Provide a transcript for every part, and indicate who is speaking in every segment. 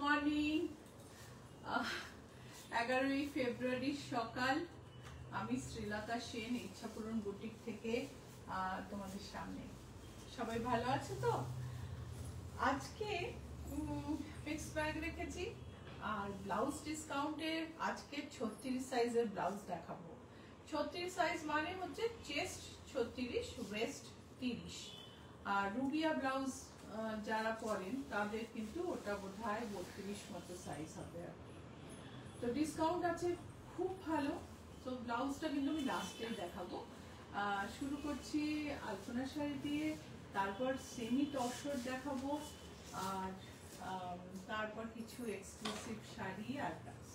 Speaker 1: Morning. 11ই ফেব্রুয়ারি সকাল। আমি শ্রীলতা Sen ইচ্ছাপূরণ boutique থেকে তোমাদের সামনে। সবাই ভালো আছে তো? আজকে ফিক্স ব্যাগ রেখেছি আর ব্লাউজ ডিসকাউন্টে আজকে 36 সাইজের ব্লাউজ দেখাবো। 36 সাইজ মানে হচ্ছে চেস্ট 36, ওয়েস্ট 30। আর রুবিয়া ব্লাউজ যারা পরেন তাদের কিন্তু ওটা বোধহয় 32 মতো সাইজ হবে। তো ডিসকাউন্ট আছে খুব ভালো। তো ব্লাউজটা কিন্তু আমি লাস্টে দেখাবো। শুরু করছি আলপনা শাড়ি দিয়ে, তারপর সেমি টসর দেখাবো, আর তারপর কিছু এক্সক্লুসিভ শাড়ি আর ব্লাউজ।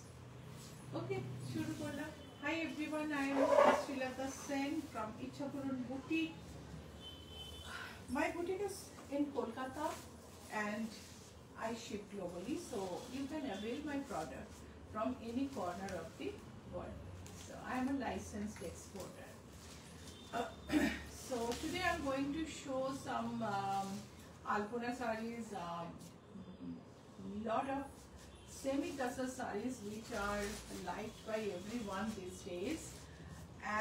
Speaker 1: ওকে, শুরু করলাম। Hi everyone, I am Srilata Sen from Ichhapuran Boutique. My boutique is in Kolkata and I ship globally, so you can avail my product from any corner of the world. So I am a licensed exporter. So today I am going to show some Alpona sarees, lot of semi-tussar sarees which are liked by everyone these days,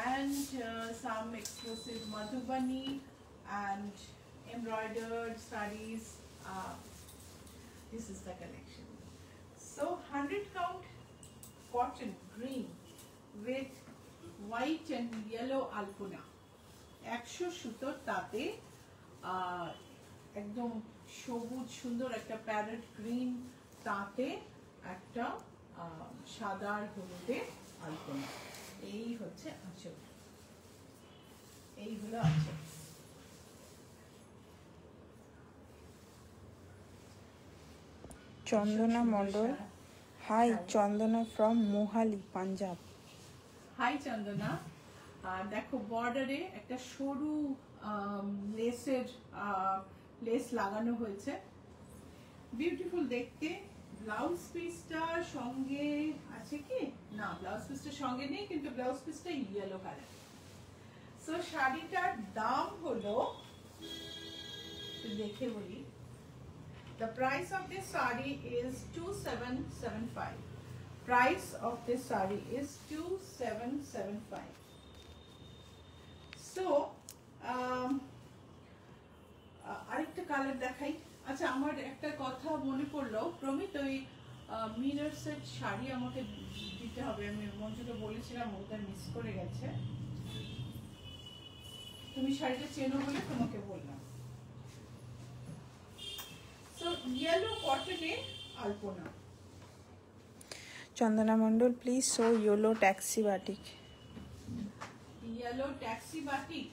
Speaker 1: and some exclusive Madhubani and embroidered sarees. This is the collection. So 100 count cotton green with white and yellow alpuna, 100 সুতোর তাতে একদম সবুজ সুন্দর একটা parrot green তাতে একটা সাদা আর হলুদের আলপনা। এই হচ্ছে আঁচল, এই হলো আঁচল।
Speaker 2: Chandana Mondal, hi Chandana from Mohali, Punjab.
Speaker 1: Hi Chandana. দেখো বর্ডারে একটা সরু লেস লাগানো হয়েছে, বিউটিফুল দেখতে। ব্লাউজ পিসটার সঙ্গে আছে কি না, ব্লাউজ পিসটার সঙ্গে নেই, কিন্তু ব্লাউজ পিসটা ইয়েলো কালার। সো শাড়িটার দাম হলো, দেখে বলি, the price of this saree is 2775. Price of this saree is 2775. So আরেকটা কালার দেখাই। আচ্ছা, আমার একটা কথা মনে পড়লো, প্রমিত ওই মিনার সেট শাড়ি আমাকে দিতে হবে। আমি মঞ্জুকে বলেছিলাম, ওটা মিস করে গেছে। তুমি শাড়িটা চেনো বলে তোমাকে বললাম। সো ইয়েলো কটনে আলপনা।
Speaker 2: Chandana Mondal, please show yellow taxi batik.
Speaker 1: Yellow taxi batik.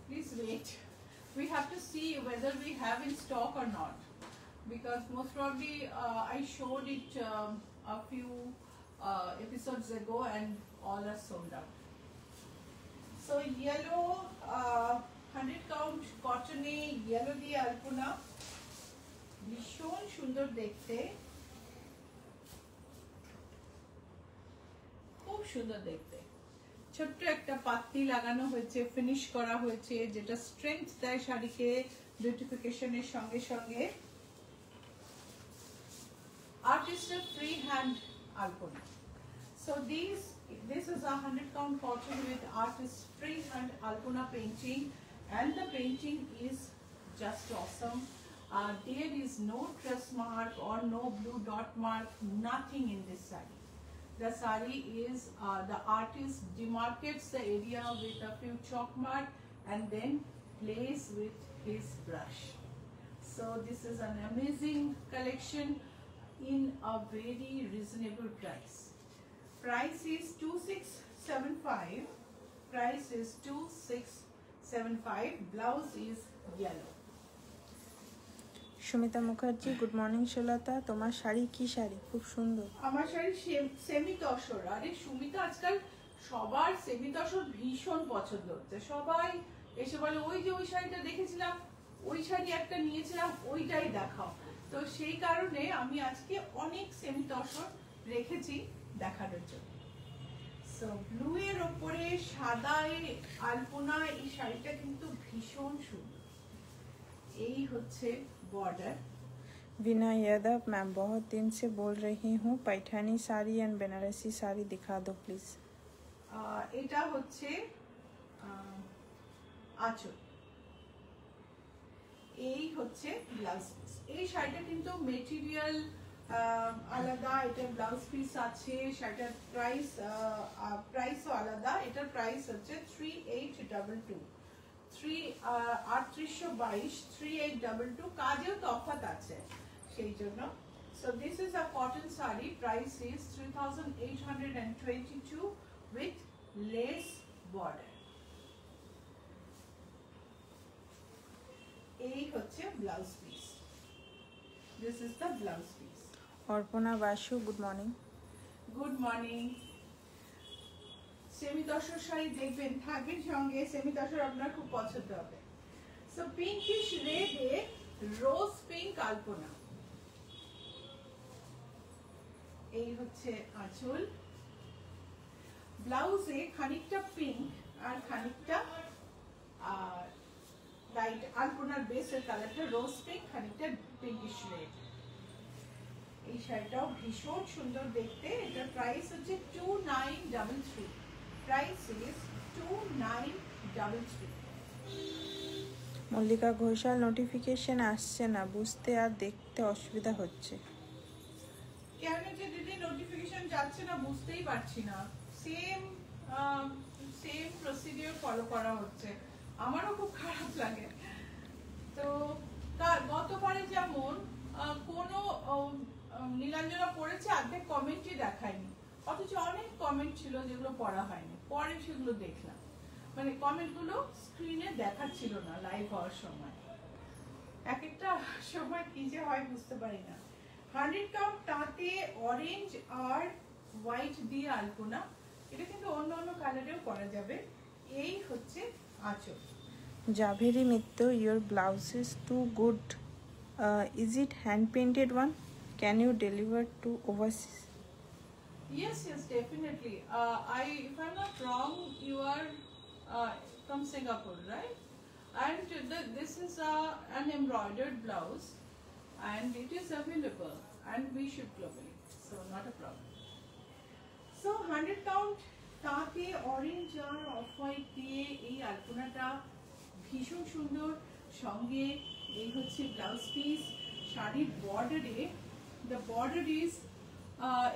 Speaker 1: Please wait. We have to see whether we have in stock or not, because most probably I showed it a few episodes ago and all are sold out. So yellow 100 count cotton yellow di alpuna, ভীষণ সুন্দর দেখতে, খুব সুন্দর দেখতে। ছোট্ট একটা পাত্তি লাগানো হয়েছে, ফিনিশ করা হয়েছে, যেটা স্ট্রেংথ দেয় শাড়িকে বিউটিফিকেশনের সঙ্গে সঙ্গে। আর্টিস্টের free hand Alpana. So this is a 100 count cotton with artist free hand alpuna painting, and the painting is just awesome. There is no truss mark or no blue dot mark, nothing in this saree. The saree is, the artist demarcates the area with a few chalk mark and then plays with his brush. So this is an amazing collection in a very reasonable price. Price is 2675. Price is 2675. Blouse is yellow.
Speaker 2: Sumita Mukherjee, good morning Srilata. তোমার শাড়ি কি শাড়ি? খুব সুন্দর।
Speaker 1: আমার sari semi tussar. আরে সুমিতা, আজকাল সবার semi tussar ভীষণ পছন্দ হচ্ছে। সবাই এসে বলে, ওই যে ওই শাড়িটা দেখেছিলাম, ওই শাড়ি একটা নিয়েছিলাম, ওইটাই দেখাও। তো সেই কারণে আমি আজকে অনেক সেমি তসর রেখেছি দেখানোর জন্য। সো ব্লু এর ওপরে সাদায় আলপনা, এই শাড়িটা কিন্তু ভীষণ সুন্দর। এই হচ্ছে বর্ডার।
Speaker 2: वीना यादव मैम बहुत दिन से बोल रही हूँ पैठानी साड़ी एंड बनारसी साड़ी दिखा दो प्लीज।
Speaker 1: এটা হচ্ছে আঁচল, এই হচ্ছে ব্লাউজ পিস। এই শাড়িটা কিন্তু মেটেরিয়াল আলাদা, এটা ব্লাউজ পিস আছে, শাড়িটার প্রাইসও আলাদা। এটার প্রাইস হচ্ছে 3822, 3822, কাজেও তফাৎ আছে সেই জন্য। So this is a cotton saree, price is 3822 with lace border. এই হচ্ছে blouse piece, this is the blouse piece.
Speaker 2: Arpana Basu good morning.
Speaker 1: Good morning. Semi tussar sari দেখবেন, থাকবেন সঙ্গে। সেমি তসর আপনার খুব পছন্দ হবে। সো পিঙ্কিশ রেডে রোজ পিঙ্ক আলপনা, এই হচ্ছে আঁচল। ব্লাউজে খানিকটা পিঙ্ক আর খানিকটা লাইট, আলপনার বেসের কালারটা রোজ পিঙ্ক, খানিকটা পিঙ্কিশ রেড। এই শাড়িটাও ভীষণ সুন্দর দেখতে। এটার প্রাইস হচ্ছে 2933, price is 2933।
Speaker 2: Mallika Ghoshal notification আসছে না, বুঝতে আর দেখতে অসুবিধা হচ্ছে।
Speaker 1: কেন যে দিদি নোটিফিকেশন যাচ্ছে না বুঝতেই পারছি না। সেম প্রসিডিওর ফলো করা হচ্ছে, আমারও খুব খারাপ লাগে। তো গতবারে যেমন কোনো নীলাঞ্জনা পড়েছে, অর্ধেক কমেন্টই দেখায়নি, অথচ অনেক কমেন্ট ছিল যেগুলো পড়া হয়নি, পরে সেগুলো দেখলাম। মানে কমেন্টগুলো স্ক্রিনে দেখাচ্ছিল না লাইভ হওয়ার সময়। এক একটা সময় কি যে হয় বুঝতে পারি না। 100 কাউন্ট তাঁতে অরেঞ্জ আর হোয়াইট দিয়ে আলপনা, এটা কিন্তু অন্য অন্য কালারেও করা যাবে। এই হচ্ছে আঁচল।
Speaker 2: জাভেরি মিত্র, your blouse is too good. Is it hand painted one? Can you deliver to overseas?
Speaker 1: Yes, definitely. If I'm not wrong, you are from Singapore, right? And this is an embroidered blouse, and it is available, and we ship globally, so not a problem. So 100 count তাতে orange আর off white দিয়ে এই আলপনাটা ভীষণ সুন্দর। সঙ্গে এই হচ্ছে blouse piece. শাড়ির বর্ডারে, the border is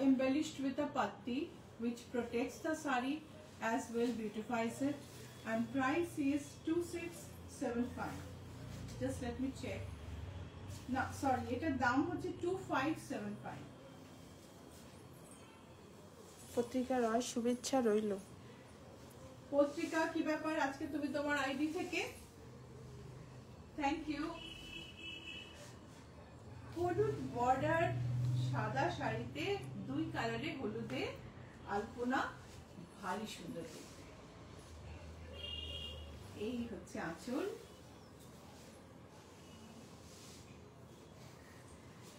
Speaker 1: embellished with a patti which protects the saree as well, beautifies it, and price is 2675. Just let me check. No, sorry, এটার দাম হচ্ছে 2575।
Speaker 2: পত্রিকা রয় শুভেচ্ছা রইল।
Speaker 1: পত্রিকা কি ব্যাপার আজকে তুমি তোমার আইডি থেকে? Thank you. হলুদ বর্ডার সাদা শাড়িতে দুই কালারে হলুদে আলপনা, ভারী সুন্দর দেখতে। এই হচ্ছে আঁচল।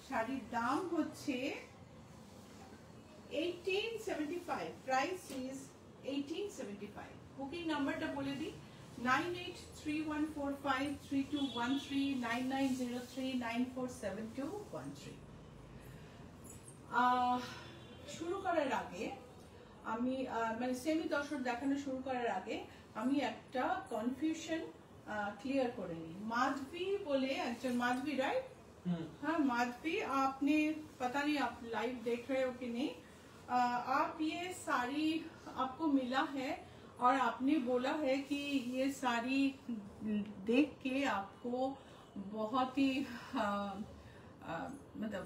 Speaker 1: শাড়ির দাম হচ্ছে 1875, প্রাইস ইজ 1875। বুকিং নাম্বারটা বলে দিই, 9831453213, 9903947213। শুরু করার আগে আমি মানে সেমি দর্শক দেখানো শুরু করার আগে আমি একটা কনফিউশন ক্লিয়ার করে নিই। माधवी बोले, अच्छा माधवी राइट? हाँ माधवी, आपने पता नहीं आप लाइव देख रहे हो कि नहीं, आप ये साड़ी आपको मिला है और आपने बोला है कि ये साड़ी देख के आपको बहुत ही मतलब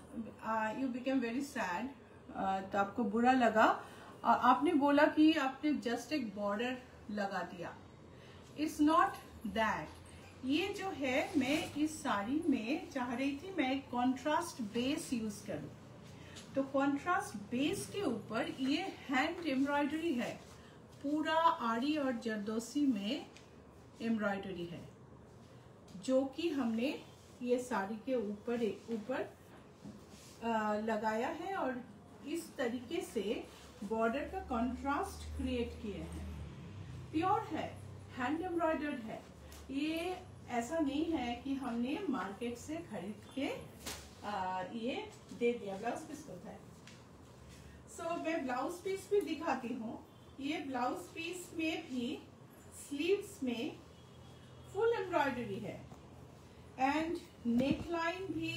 Speaker 1: यू बिकेम वेरी सैड, तो आपको बुरा लगा। आपने बोला कि आपने जस्ट एक बॉर्डर लगा दिया। It's not that. ये जो है, मैं इस साड़ी में चाह रही थी मैं एक कॉन्ट्रास्ट बेस यूज करूं, तो कॉन्ट्रास्ट बेस के ऊपर ये हैंड एम्ब्रॉयडरी है, पूरा आरी और जरदोसी में एम्ब्रॉयडरी है, जो कि हमने ये साड़ी के ऊपर लगाया है और इस तरीके से बॉर्डर का कॉन्ट्रास्ट क्रिएट किए हैं। प्योर है, हैंड एम्ब्रॉयडर्ड है। ये ऐसा नहीं है कि हमने मार्केट से खरीद के ये दे दिया। ब्लाउज पीस होता है। सो मैं ब्लाउज पीस भी दिखाती हूँ। ये ब्लाउज पीस में भी स्लीव्स में फुल एम्ब्रॉयडरी है एंड नेकलाइन भी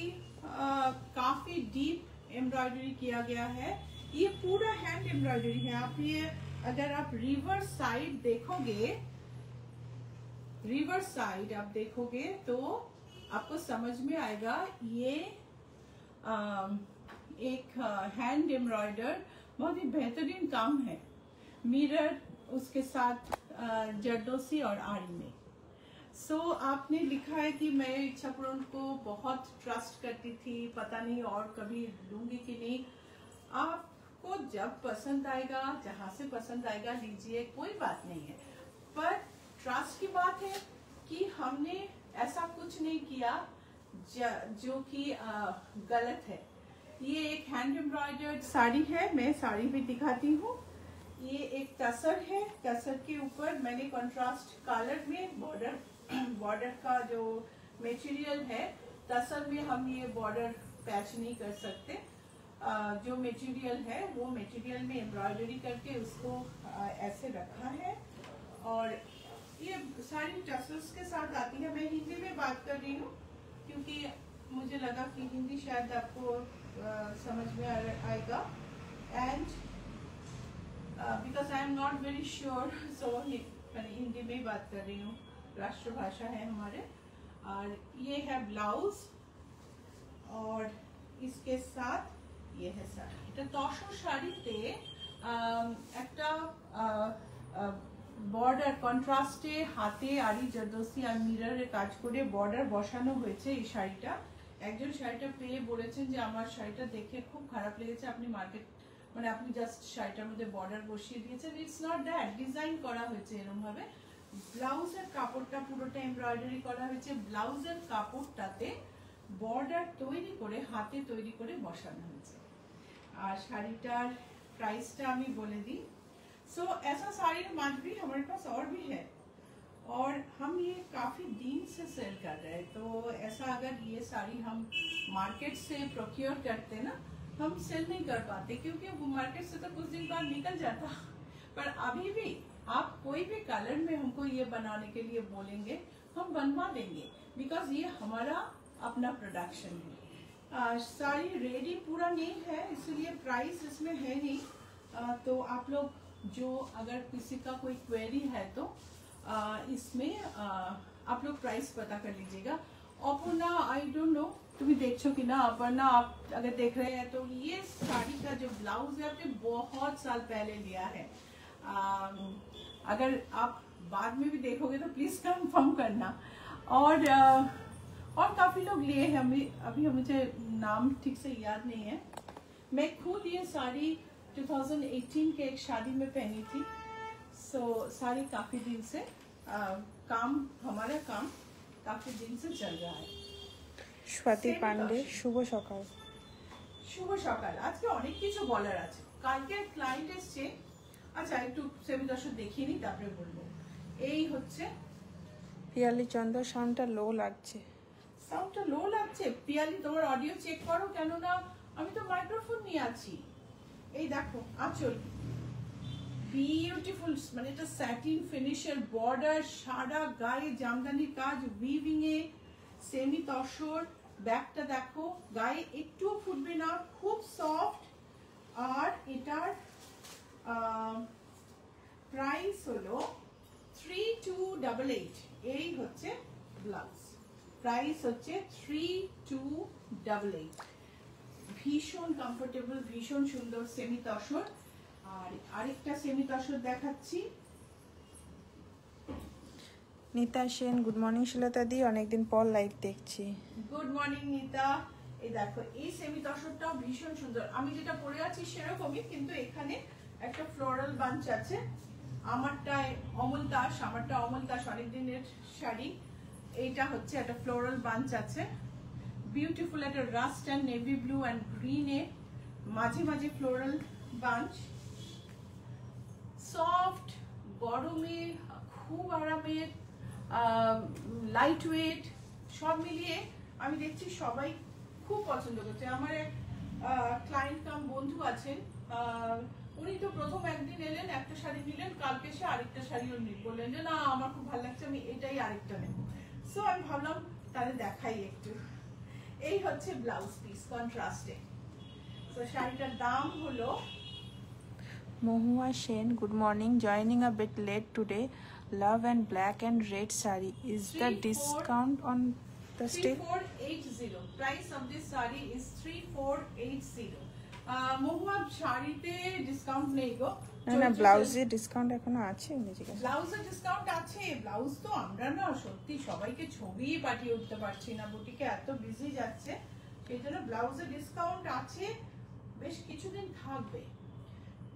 Speaker 1: काफी डीप एम्ब्रॉयडरी किया गया है। ये पूरा हैंड एम्ब्रॉयडरी है। आप ये अगर आप रिवर्स साइड देखोगे, रिवर्स साइड आप देखोगे तो आपको समझ में आएगा ये एक हैंड एम्ब्रॉयडर बहुत ही बेहतरीन काम है। मिरर उसके साथ जरदोसी और आरी में। सो आपने लिखा है कि मैं इच्छापुरम को बहुत ट्रस्ट करती थी, पता नहीं और कभी लूंगी कि नहीं। आपको जब पसंद आएगा, जहां से पसंद आएगा लीजिए, कोई बात नहीं है। पर ट्रस्ट की बात है कि हमने ऐसा कुछ नहीं किया जो कि गलत है। ये एक हैंड एम्ब्रॉयडर्ड साड़ी है। मैं साड़ी भी दिखाती हूँ। ये एक टसर है। टसर के ऊपर मैंने कंट्रास्ट कलर में बॉर्डर का जो मटेरियल है, टसर में हम ये बॉर्डर पैच नहीं कर सकते। जो मटेरियल है वो मटेरियल में एम्ब्रॉयडरी करके उसको ऐसे रखा है। और ये सारी टसर्स के साथ आती है। मैं हिंदी में बात कर रही हूँ क्योंकि मुझे लगा कि हिंदी शायद आपको समझ में आएगा। And because I am not very sure, so मैं हिंदी में ही बात कर रही हूँ। राष्ट्रभाषा है हमारे। और ये है ब्लाउज और इसके साथ ये है साड़ी। এটা তসর শাড়িতে একটা বর্ডার কন্ট্রাস্টে হাতে আরি জরদোসি আর মিররের কাজ করে বর্ডার বসানো হয়েছে এই শাড়িটা। একজন শাড়িটা পেয়ে বলেছেন যে আমার শাড়িটা দেখে খুব খারাপ লেগেছে, আপনি মার্কেট মানে আপনি জাস্ট শাড়িটার মধ্যে বর্ডার বসিয়ে দিয়েছেন। ইটস নট দ্যাট, ডিজাইন করা হয়েছে এরকম ভাবে। ব্লাউজের কাপড়টা পুরোটা এমব্রয়ডারি করা হয়েছে। ব্লাউজের কাপড়টাতে বর্ডার তৈরি করে হাতে তৈরি করে বসানো হয়েছে। আর শাড়িটার प्राइसটা আমি বলে দিই। सो ऐसा साड़ी माज भी हमारे पास और भी है और हम ये काफी दिन से सेल कर रहे हैं। तो ऐसा अगर ये साड़ी हम मार्केट से प्रोक्योर करते ना, हम सेल नहीं कर पाते क्योंकि वो मार्केट से तो कुछ दिन बाद निकल जाता। पर अभी भी आप कोई भी कलर में हमको ये बनाने के लिए बोलेंगे, हम बनवा देंगे बिकॉज ये हमारा अपना प्रोडक्शन है। साड़ी रेडी पूरा नहीं है इसलिए प्राइस इसमें है नहीं। तो आप लोग जो अगर किसी का कोई क्वेरी है तो इसमें आप लोग प्राइस पता कर लीजिएगा। अपर्णा आई डोंट नो तुम्हें देखो कि ना, अपर्णा आप अगर देख रहे हैं तो ये साड़ी का जो ब्लाउज है आपने बहुत साल पहले लिया है। अगर आप बाद में भी देखोगे तो प्लीज कंफर्म करना। और काफी लोग लिए हैं, अभी मुझे नाम ठीक से याद नहीं है। मैं खुद ये साड़ी 2018 के एक शादी में पहनी थी। सो साड़ी काफी दिन से हमारा काम काफी दिन से चल रहा है।
Speaker 2: स्वाति पांडे, शुभ सकाल।
Speaker 1: শুভ সকাল। আজকে অনেক কিছু বলার আছে। কালকে ক্লায়েন্ট এসেছে। আচ্ছা একটু সেমি দর্শক দেখিয়ে নিই তারপরে বলবো। এই হচ্ছে
Speaker 2: পিয়ালি চন্দ্র, সাউন্ডটা লো লাগছে।
Speaker 1: সাউন্ডটা লো লাগছে? পিয়ালি তোমার অডিও চেক করো, কেননা আমি তো মাইক্রোফোন নিয়ে আছি। এই দেখো আঁচল বিউটিফুল, মানে এটা স্যাটিন ফিনিশের বর্ডার, সাদা গায়ে জামদানির কাজ, উইভিং এ সেমি তসর। ব্যাকটা দেখো, গায়ে একটুও ফুটবে না, খুব সফট। আর এটার প্রাইস হলো 3288। এই হচ্ছে ব্লাউজ, প্রাইস হচ্ছে 3288। ভীষণ কমফোর্টেবল, ভীষণ সুন্দর সেমি তসর। আর আরেকটা সেমি তসর দেখাচ্ছি।
Speaker 2: नीता सेन, गुड मॉर्निंग शिलता दी, অনেকদিন পর লাইভ দেখছি।
Speaker 1: গুড মর্নিং নিতা। এই দেখো এই সেমি তসরটাও ভীষণ সুন্দর। আমি যেটা পরে আছি সেরকমই, কিন্তু এখানে একটা ফ্লোরাল বাঞ্চ আছে। আমারটা অমল দাস অনেক দিনের শাড়ি। এইটা হচ্ছে একটা ফ্লোরাল বাঞ্চ আছে, বিউটিফুল একটা rust and navy blue and green এ মাঝে মাঝে ফ্লোরাল বাঞ্চ। সফট, গরমে খুব আরামের, লাইট ওয়েট, সব মিলিয়ে আমি দেখছি সবাই খুব পছন্দ করছে। আমার এক ক্লায়েন্ট কাম বন্ধু আছেন, উনি তো প্রথম একদিন এলেন, একটা শাড়ি নিলেন, কালকে সে আরেকটা শাড়িও বললেন যে না আমার খুব ভালো লাগছে, আমি এটাই আরেকটা নেব। সো আমি ভাবলাম তাহলে দেখাই একটু। এই হচ্ছে ব্লাউজ পিস কন্ট্রাস্টে। তো শাড়িটার দাম হলো
Speaker 2: Mohua Sen, good morning. Joining a bit late today. Love and black and red sari. Is the discount on the still?
Speaker 1: 3480. Price of this saree is 3480. মহুয়া শাড়িতে ডিসকাউন্ট নেই গো।
Speaker 2: না ব্লাউজে ডিসকাউন্ট এখনো আছে জিজ্ঞাসা।
Speaker 1: ব্লাউজে ডিসকাউন্ট আছে। ব্লাউজ তো আমরা না সত্যি সবাইকে ছবি পাঠিয়ে উঠতে পারছি না, বুটিকে এত বিজি যাচ্ছে, সেই জন্য ব্লাউজে ডিসকাউন্ট আছে, বেশ কিছুদিন থাকবে।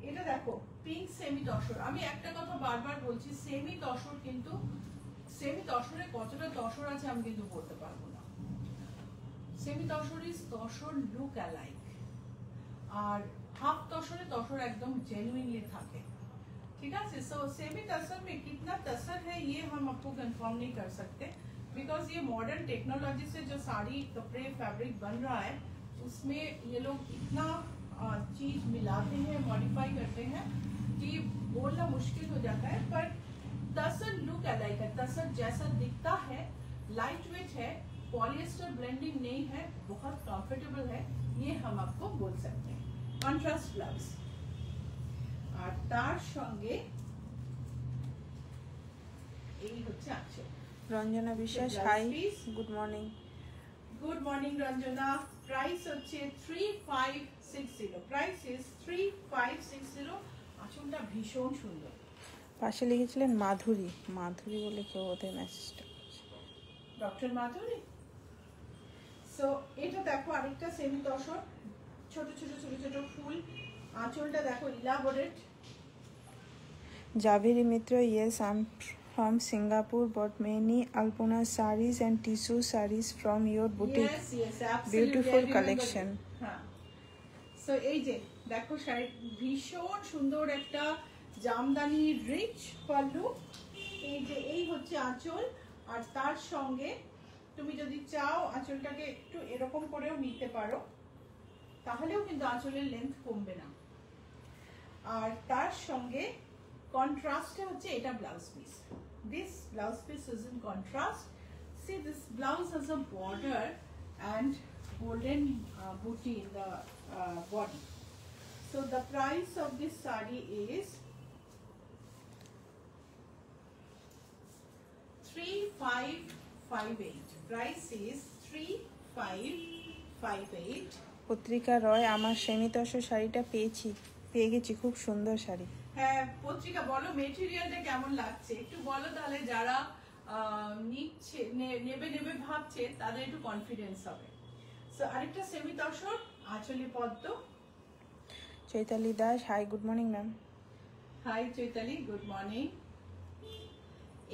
Speaker 1: এটা দেখো পিঙ্ক সেমি তসর। আমি একটা কথা বারবার বলছি, সেমি তসর কিন্তু সেমি তসরে কতটা তসর আছে আমি কিন্তু বলতে পারবো না। Semi tussar is tussar look alike, আর হাফ তসরে তসর একদম জেনুইনলি থাকে, ठीक है। सो सेमी तसर में कितना तसर है ये हम आपको कंफर्म नहीं कर सकते, बिकॉज ये मॉडर्न टेक्नोलॉजी से जो साड़ी कपड़े फैब्रिक बन रहा है उसमें ये लोग इतना चीज मिलाते हैं, मॉडिफाई करते हैं कि बोलना मुश्किल हो जाता है। पर तसर लुक अलाइक है, तसर जैसा दिखता है, लाइट वेट है, पॉलिएस्टर ब्लेंडिंग नहीं है, बहुत कंफर्टेबल है, ये हम आपको बोल सकते हैं। कॉन्ट्रास्ट ब्लाउज আর তার সঙ্গে এই হচ্ছে আছে।
Speaker 2: Ranjana Biswas, hi, good morning.
Speaker 1: Good morning Ranjana. Price হচ্ছে 3560। Price is 3560। আঁচলটা ভীষণ সুন্দর।
Speaker 2: পাশে লিখেছিলেন মাধুরী, মাধুরী বলে কেউ ওদের মেসেজটা
Speaker 1: ডক্টর মাধুরী। সো এটা দেখো আরেকটা সেমি তসর, ছোট ছোট ছোট ছোট ফুল, আঁচলটা দেখো elaborate.
Speaker 2: Javeri Mitra, yes, I'm from Singapore, bought many Alpona sarees and tissue sarees from your boutique.
Speaker 1: Yes, yes, absolutely.
Speaker 2: Beautiful collection.
Speaker 1: হ্যাঁ। সো এই যে দেখো শাড়ি ভীষণ সুন্দর একটা জামদানি রিচ পাল্লু। এই যে এই হচ্ছে আঁচল, আর তার সঙ্গে তুমি যদি চাও আঁচলটাকে একটু এরকম করেও নিতে পারো, তাহলেও কিন্তু আঁচলের লেন্থ কমবে না। আর তার সঙ্গে কন্ট্রাস্টে হচ্ছে এটা blouse piece. This blouse piece is in contrast. C this blouse has a border and golden booty in the body. So the price of this saree is 3558. Price is 3558.
Speaker 2: পত্রিকা রয়, আমার সেমি তসর শাড়িটা পেয়ে গেছি, খুব সুন্দর শাড়ি।
Speaker 1: হ্যাঁ পত্রিকা, বলো মেটেরিয়ালটা কেমন লাগছে একটু বলো, তাহলে যারা নিচ্ছে নেবে ভাবছে তাদের একটু কনফিডেন্স হবে। সো আরেকটা সেমি তসর আঁচলে পদ্ম।
Speaker 2: Chaitali Das, hi, good morning ma'am.
Speaker 1: Hi Chaitali, good morning.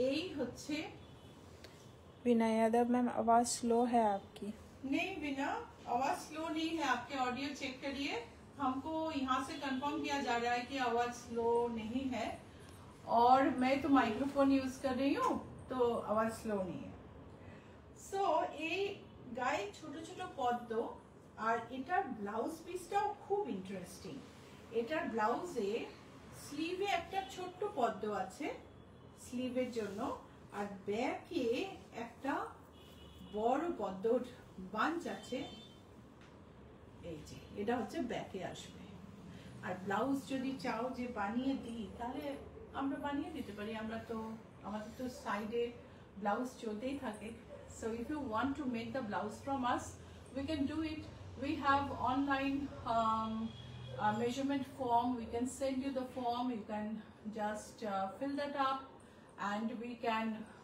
Speaker 1: এই হচ্ছে
Speaker 2: बिना यादव मैम, आवाज स्लो है आपकी।
Speaker 1: नहीं बिना आवाज स्लो नहीं है, आपके ऑडियो चेक करिए, हमको यहाँ से कंफर्म किया जा रहा है कि आवाज स्लो नहीं है, और मैं तो माइक्रोफोन यूज कर रही हूँ तो आवाज स्लो नहीं है। सो এই গায়ে ছোট ছোট পদ্ম, আর এটার ব্লাউজ পিসটাও খুব ইন্টারেস্টিং। এটার ব্লাউজে স্লিভে একটা ছোট্ট পদ্ম আছে স্লিভের জন্য, আর ব্যাকে একটা বড় পদ্মর বাঞ্চ আছে। এই যে এটা হচ্ছে ব্যাকে আসবে। আর ব্লাউজ যদি চাও যে বানিয়ে দিই তাহলে আমরা বানিয়ে দিতে পারি, আমরা তো আমাদের তো সাইডে ব্লাউজ চলতেই থাকে। So if you want to make the blouse from us, we can do it. We have online measurement form. We can send you the form. You can just fill that up, and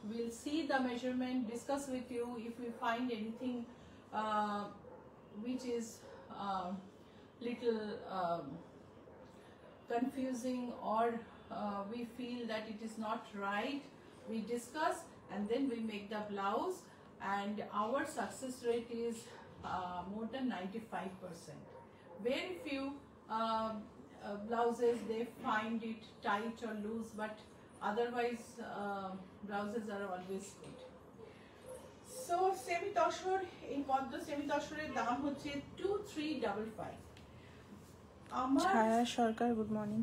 Speaker 1: we'll see the measurement, discuss with you. If we find anything which is little confusing, or we feel that it is not right, we discuss and then we make the blouse, and our success rate is more than 95%. Very few blouses they find it tight or loose, but otherwise blouses are always good. So semi tussar, এই পদ্ম semi তসরের দাম হচ্ছে 2355। আমার
Speaker 2: ছায়া সরকার good morning.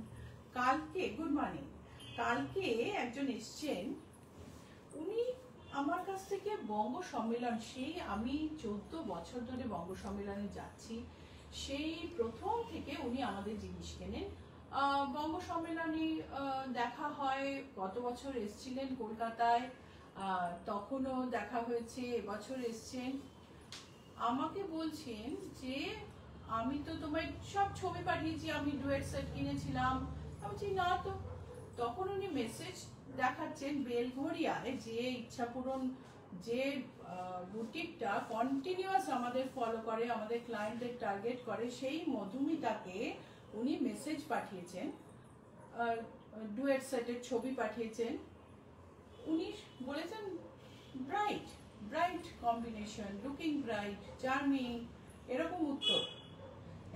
Speaker 1: কালকে good morning, কালকে একজন এসছেন, উনি আমার কাছ থেকে বঙ্গ সম্মেলন, সেই আমি 14 বছর ধরে বঙ্গ সম্মেলনে যাচ্ছি, সেই প্রথম থেকে উনি আমাদের জিনিস কেনেন। বঙ্গ সম্মেলনে দেখা হয়, গত বছর এসছিলেন কলকাতায়, তখনও দেখা হয়েছে, এবছর এসছেন। আমাকে বলছেন যে আমি তো তোমায় সব ছবি পাঠিয়েছি, আমি ডুয়েট সেট কিনেছিলাম। আমি বলছি না তো। তখন উনি মেসেজ দেখাচ্ছেন বেলঘরিয়ায়, যে ইচ্ছাপূরণ যে বুটিকটা কন্টিনিউয়াস আমাদের ফলো করে, আমাদের ক্লায়েন্টদের টার্গেট করে, সেই মধুমিতাকে উনি মেসেজ পাঠিয়েছেন, ডুয়েট সেটের ছবি পাঠিয়েছেন। উনি বলেছেন bright bright combination, looking bright, charming, এরকম উত্তর।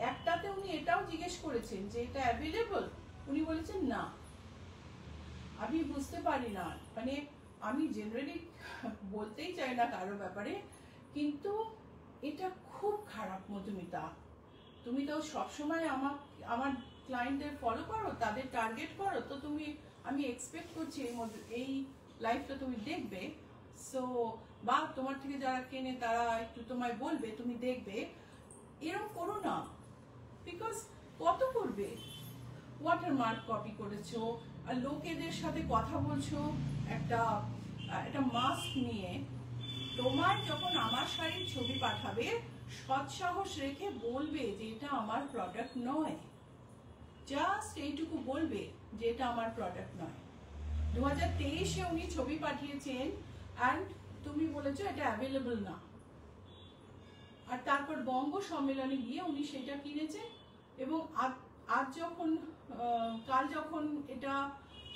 Speaker 1: একটাতে উনি এটাও জিজ্ঞেস করেছেন যে এটা অ্যাভেলেবল, উনি বলেছেন না। আমি বুঝতে পারি না, মানে আমি জেনারেলি বলতেই চাই না কারো ব্যাপারে, কিন্তু এটা খুব খারাপ মধুমিতা। তুমি তো সবসময় আমার ক্লায়েন্টদের ফলো করো, তাদের টার্গেট করো, তো তুমি, আমি এক্সপেক্ট করছি এই লাইফটা তুমি দেখবে। সো বা তোমার থেকে যারা কেনে তারা একটু তোমায় বলবে, তুমি দেখবে। এরকম করো না, বিকজ কত করবে? ওয়াটারমার্ক কপি করেছো, আর লোকেদের সাথে কথা বলছো একটা মাস্ক নিয়ে। তোমার যখন আমার শাড়ির ছবি পাঠাবে, সৎসাহস রেখে বলবে যে এটা আমার প্রোডাক্ট নয়, জাস্ট এইটুকু বলবে যে এটা আমার প্রোডাক্ট নয়। 2023-এ উনি ছবি পাঠিয়েছেন অ্যান্ড তুমি বলেছো এটা অ্যাভেলেবল না, আর তারপর বঙ্গ সম্মেলনে গিয়ে উনি সেটা কিনেছেন। এবং আজ যখন কাল যখন এটা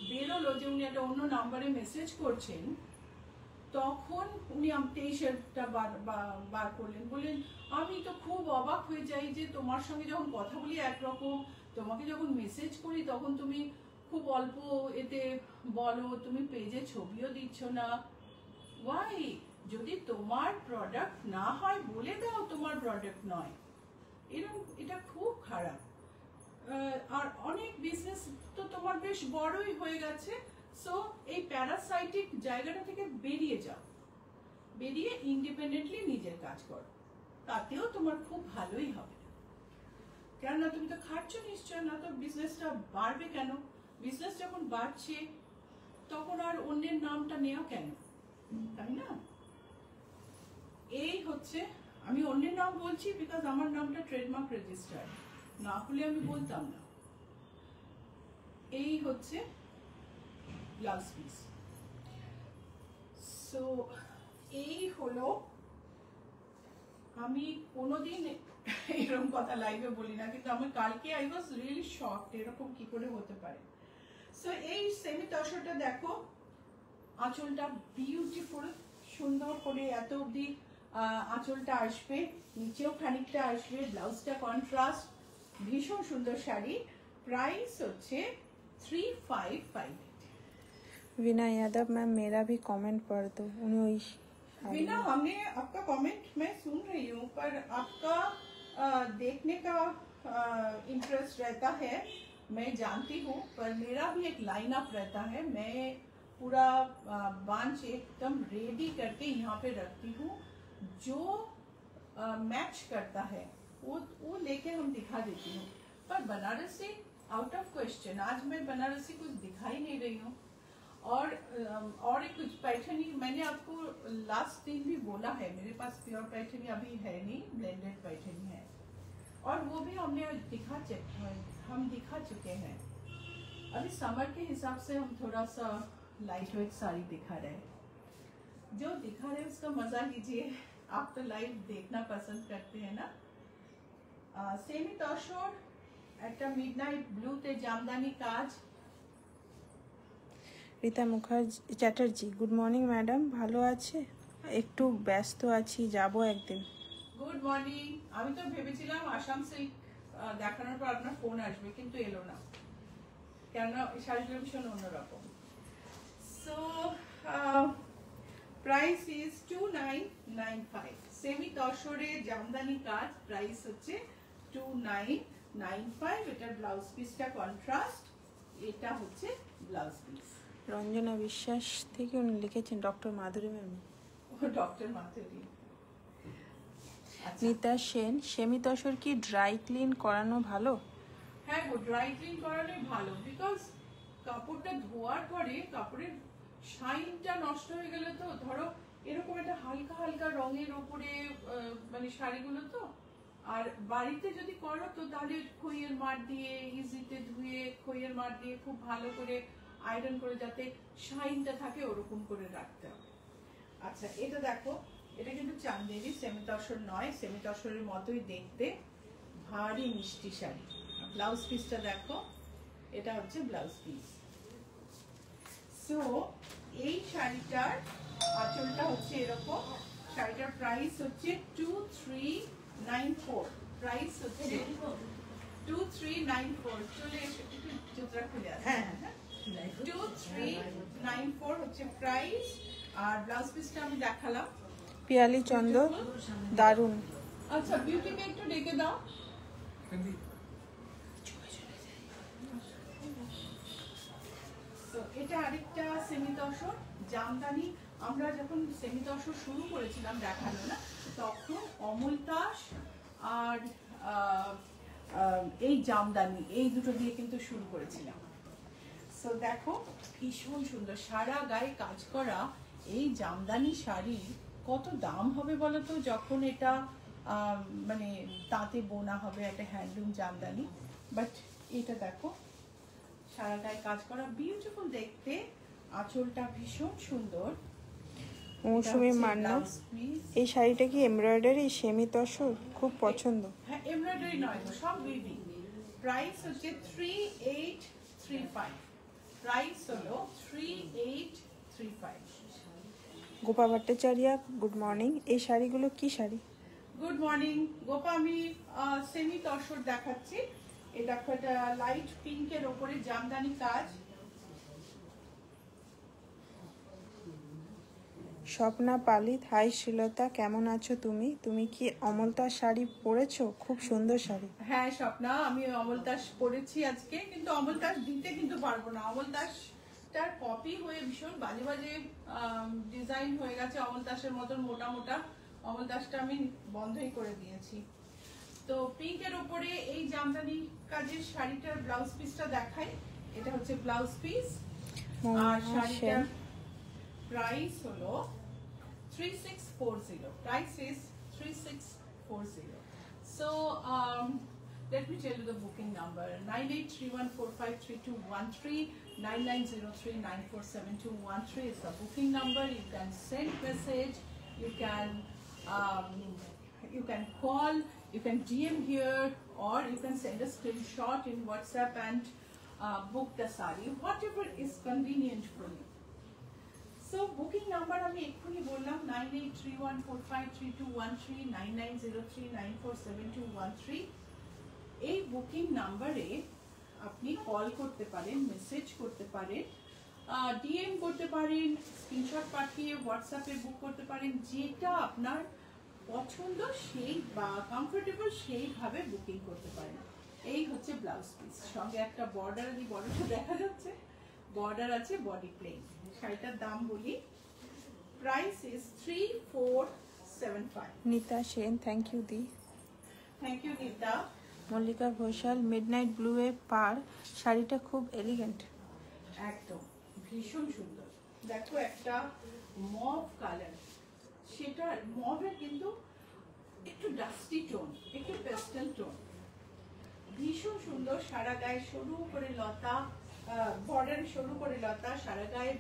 Speaker 1: বেরোলো যে উনি একটা অন্য নাম্বারে মেসেজ করছেন, তখন উনি 23-এরটা বার করলেন, বললেন আমি তো খুব অবাক হয়ে যাই যে তোমার সঙ্গে যখন কথা বলি একরকম, তোমাকে যখন মেসেজ করি তখন তুমি খুব অল্প এতে বলো, তুমি পেজে ছবিও দিচ্ছ না। ওয়াই? যদি তোমার প্রোডাক্ট না হয় বলে দাও তোমার প্রোডাক্ট নয়। এরকম, এটা খুব খারাপ। আর অনেক বিজনেস তো তোমার বেশ বড়ই হয়ে গেছে, সো এই প্যারাসাইটিক জায়গাটা থেকে বেরিয়ে যাও, বেরিয়ে ইন্ডিপেন্ডেন্টলি নিজের কাজ করো, তাতেও তোমার খুব ভালোই হবে। কেননা তুমি তো খাচ্ছ নিশ্চয়, না তো বিজনেসটা বাড়বে কেন? বিজনেস যখন বাড়ছে তখন আর অন্যের নামটা নেওয়া কেন, তাই না? এই হচ্ছে, আমি অন্যের নাম বলছি বিকজ আমার নামটা ট্রেডমার্ক রেজিস্টার্ড, না হলে আমি বলতাম না। এই হচ্ছে ব্লাউজ পিস। সো এই হলো, আমি কোনোদিন এরকম কথা লাইভে বলি না, কিন্তু আমি কালকে আই ওয়াজ রিয়েলি শকড, এরকম কি করে হতে পারে। সো এই সেমি তসরটা দেখো, আঁচলটা বিউটিফুল, সুন্দর করে এত অব্দি আঁচলটা আসবে, নিচেও খানিকটা আসবে, ব্লাউজটা কন্ট্রাস্ট, ভীষণ সুন্দর শাড়ি। প্রাইস হচ্ছে 3558।
Speaker 2: विना यादव मैम मेरा भी कमेंट पढ़ दो। उन्हें
Speaker 1: विना, हमने आपका कमेंट मैं सुन रही हूँ, पर आपका देखने का इंटरेस्ट रहता है, मैं जानती हूँ, पर मेरा भी एक लाइन अप रहता है। मैं पूरा बांच एकदम रेडी करके यहाँ पे रखती हूँ, जो मैच करता है वो लेके हम दिखा देती हूँ। पर बनारसी आउट ऑफ क्वेश्चन, आज मैं बनारसी कुछ दिखाई नहीं रही हूँ। और एक कुछ पैठनी मैंने आपको लास्ट दिन भी बोला है, मेरे पास प्योर पैठनी अभी है नहीं, ब्लेंडेड पैठनी है, और वो भी हम दिखा चुके हैं। अभी समर के हिसाब से हम थोड़ा सा लाइट वेट साड़ी दिखा रहे हैं, जो दिखा रहे हैं उसका मजा लीजिए। आप तो लाइव देखना पसंद करते हैं ना। सेमी तसर একটা মিডনাইট ব্লুতে জামদানি কাজ।
Speaker 2: Rita Mukherjee Chatterjee good morning madam, ভালো আছে? একটু ব্যস্ত আছি, যাব একদিন।
Speaker 1: Good morning. আমি তো ভেবেছিলাম আসাম সিল্ক দেখানোর পর আপনার ফোন আসবে, কিন্তু এলো না, কেননা এই শাড়িটা ভীষণ অন্যরকম। So price is 2995. সেমি তসরে জামদানি কাজ প্রাইস হচ্ছে 2995। এটা ব্লাউজ পিসটা কন্ট্রাস্ট, এটা হচ্ছে ব্লাউজ পিস।
Speaker 2: রঞ্জনা বিশ্বাস থেকে উনি লিখেছেন ডক্টর মাধুরী ম্যাম।
Speaker 1: ডক্টর মাধুরী।
Speaker 2: নিতা সেন, সেমি তসর কি ড্রাই ক্লিন করানো ভালো?
Speaker 1: হ্যাঁ গো, ড্রাই ক্লিন করানোই ভালো, বিকজ কাপড়টা ধোয়ার পরে কাপড়ের শাইনটা নষ্ট হয়ে গেলে, তো ধরো এরকম একটা হালকা হালকা রঙের উপরে মানে শাড়িগুলো তো, আর বাড়িতে যদি করো তো তাহলে খইয়ের মার দিয়ে ইজিতে ধুয়ে খইয়ের মার দিয়ে খুব ভালো করে আয়রন করে যাতে শাইনটা থাকে ওরকম করে রাখতে হবে। আচ্ছা এটা দেখো, এটা কিন্তু চান্দেরি, সেমি তসর নয়, সেমি তসরের মতোই দেখতে, ভারী মিষ্টি শাড়ি। ব্লাউজ পিসটা দেখো, এটা হচ্ছে ব্লাউজ পিস। সো এই শাড়িটার আঁচলটা হচ্ছে এরকম, শাড়িটার প্রাইস হচ্ছে 2394। প্রাইস হচ্ছে 2394। চলে এসে একটু জুতরা খুলে আসে। হ্যাঁ 2394 হচ্ছে প্রাইস। আর ব্লাউজ পিসটা আমি দেখালাম।
Speaker 2: পিয়ালি চন্দ্র, দারুন।
Speaker 1: আচ্ছা বিউটিকে একটু ডেকে দাও। এটা আরেকটা সেমি তসর জামদানি। আমরা যখন সেমি তসর শুরু করেছিলাম দেখানো না, তখন অমলতাস আর এই জামদানি এই দুটো দিয়ে কিন্তু শুরু করেছিলাম। সো দেখো ভীষণ সুন্দর সারা গায়ে কাজ করা এই জামদানি শাড়ি কত দাম হবে বলো তো, যখন এটা মানে তাঁতে বোনা হবে, একটা হ্যান্ডলুম জামদানি। বাট এটা দেখো সারা গায়ে কাজ করা, বিউটিফুল দেখতে, আঁচলটা ভীষণ সুন্দর।
Speaker 2: মৌসুমী মান্না, এই শাড়িটা কি এমব্রয়ডারি সেমি তসর? খুব পছন্দ।
Speaker 1: হ্যাঁ এমব্রয়ডারি নয়, সব উইভিং। প্রাইস হচ্ছে 3835। প্রাইস হলো 3835।
Speaker 2: Gopa Bhattacharya, good morning. এই শাড়িগুলো কি শাড়ি?
Speaker 1: গুড মর্নিং গোপা, আমি সেমি তসর দেখাচ্ছি। এটা একটা লাইট পিঙ্কের ওপরে জামদানি কাজ।
Speaker 2: স্বপ্না পালিত, হাই শ্রীলতা, কেমন আছো তুমি? তুমি কি অমলতার শাড়ি পরেছো? খুব সুন্দর শাড়ি।
Speaker 1: হ্যাঁ স্বপ্না, আমি অমলতাস পরেছি আজকে, কিন্তু অমলতাস দিতে কিন্তু পারবো না। অমলতাসটার কপি হয়ে ভীষণ বাজে বাজে ডিজাইন হয়ে গেছে, অমলতাসের মতন মোটা মোটা। অমলতাসটা আমি বন্ধই করে দিয়েছি। তো পিঙ্কের উপরে এই জামদানি কাজের শাড়িটার ব্লাউজ পিসটা দেখাই। এটা হচ্ছে ব্লাউজ পিস, আর শাড়িটার প্রাইস হলো 3640। Price is 3640। So let me tell you the booking number: 9831453213, 9903947213 is the booking number. You can send message, you can call, you can DM here, or you can send a screenshot in WhatsApp and book the sari, whatever is convenient for you. So booking number আমি এক্ষুনি বললাম 9831453213, 9903947213। এই booking নাম্বারে আপনি call করতে পারেন, message করতে পারেন, ডিএম করতে পারেন, স্ক্রিনশট পাঠিয়ে হোয়াটসঅ্যাপে বুক করতে পারেন। যেটা আপনার পছন্দ সেই বা কমফোর্টেবল সেইভাবে বুকিং করতে পারেন। এই হচ্ছে ব্লাউজ পিস, সঙ্গে একটা বর্ডার, এই বর্ডারটা দেখা যাচ্ছে, বর্ডার আছে, বডি প্লেন। শাড়িটার দাম বলি, price is 3475।
Speaker 2: Nita Sen, thank you দি।
Speaker 1: Thank you Nita.
Speaker 2: Mallika Ghoshal, midnight blue এ পার, শাড়িটা খুব এলিগেন্ট।
Speaker 1: একদম ভীষণ সুন্দর। দেখো একটা মভ কালার, সেটা মভের কিন্তু একটু ডাস্টি টোন, একটু পেস্টেল টোন, ভীষণ সুন্দর। সারা গায়ে সরু করে লতা, বর্ডারে সরু করে লতা, সারা গায়ে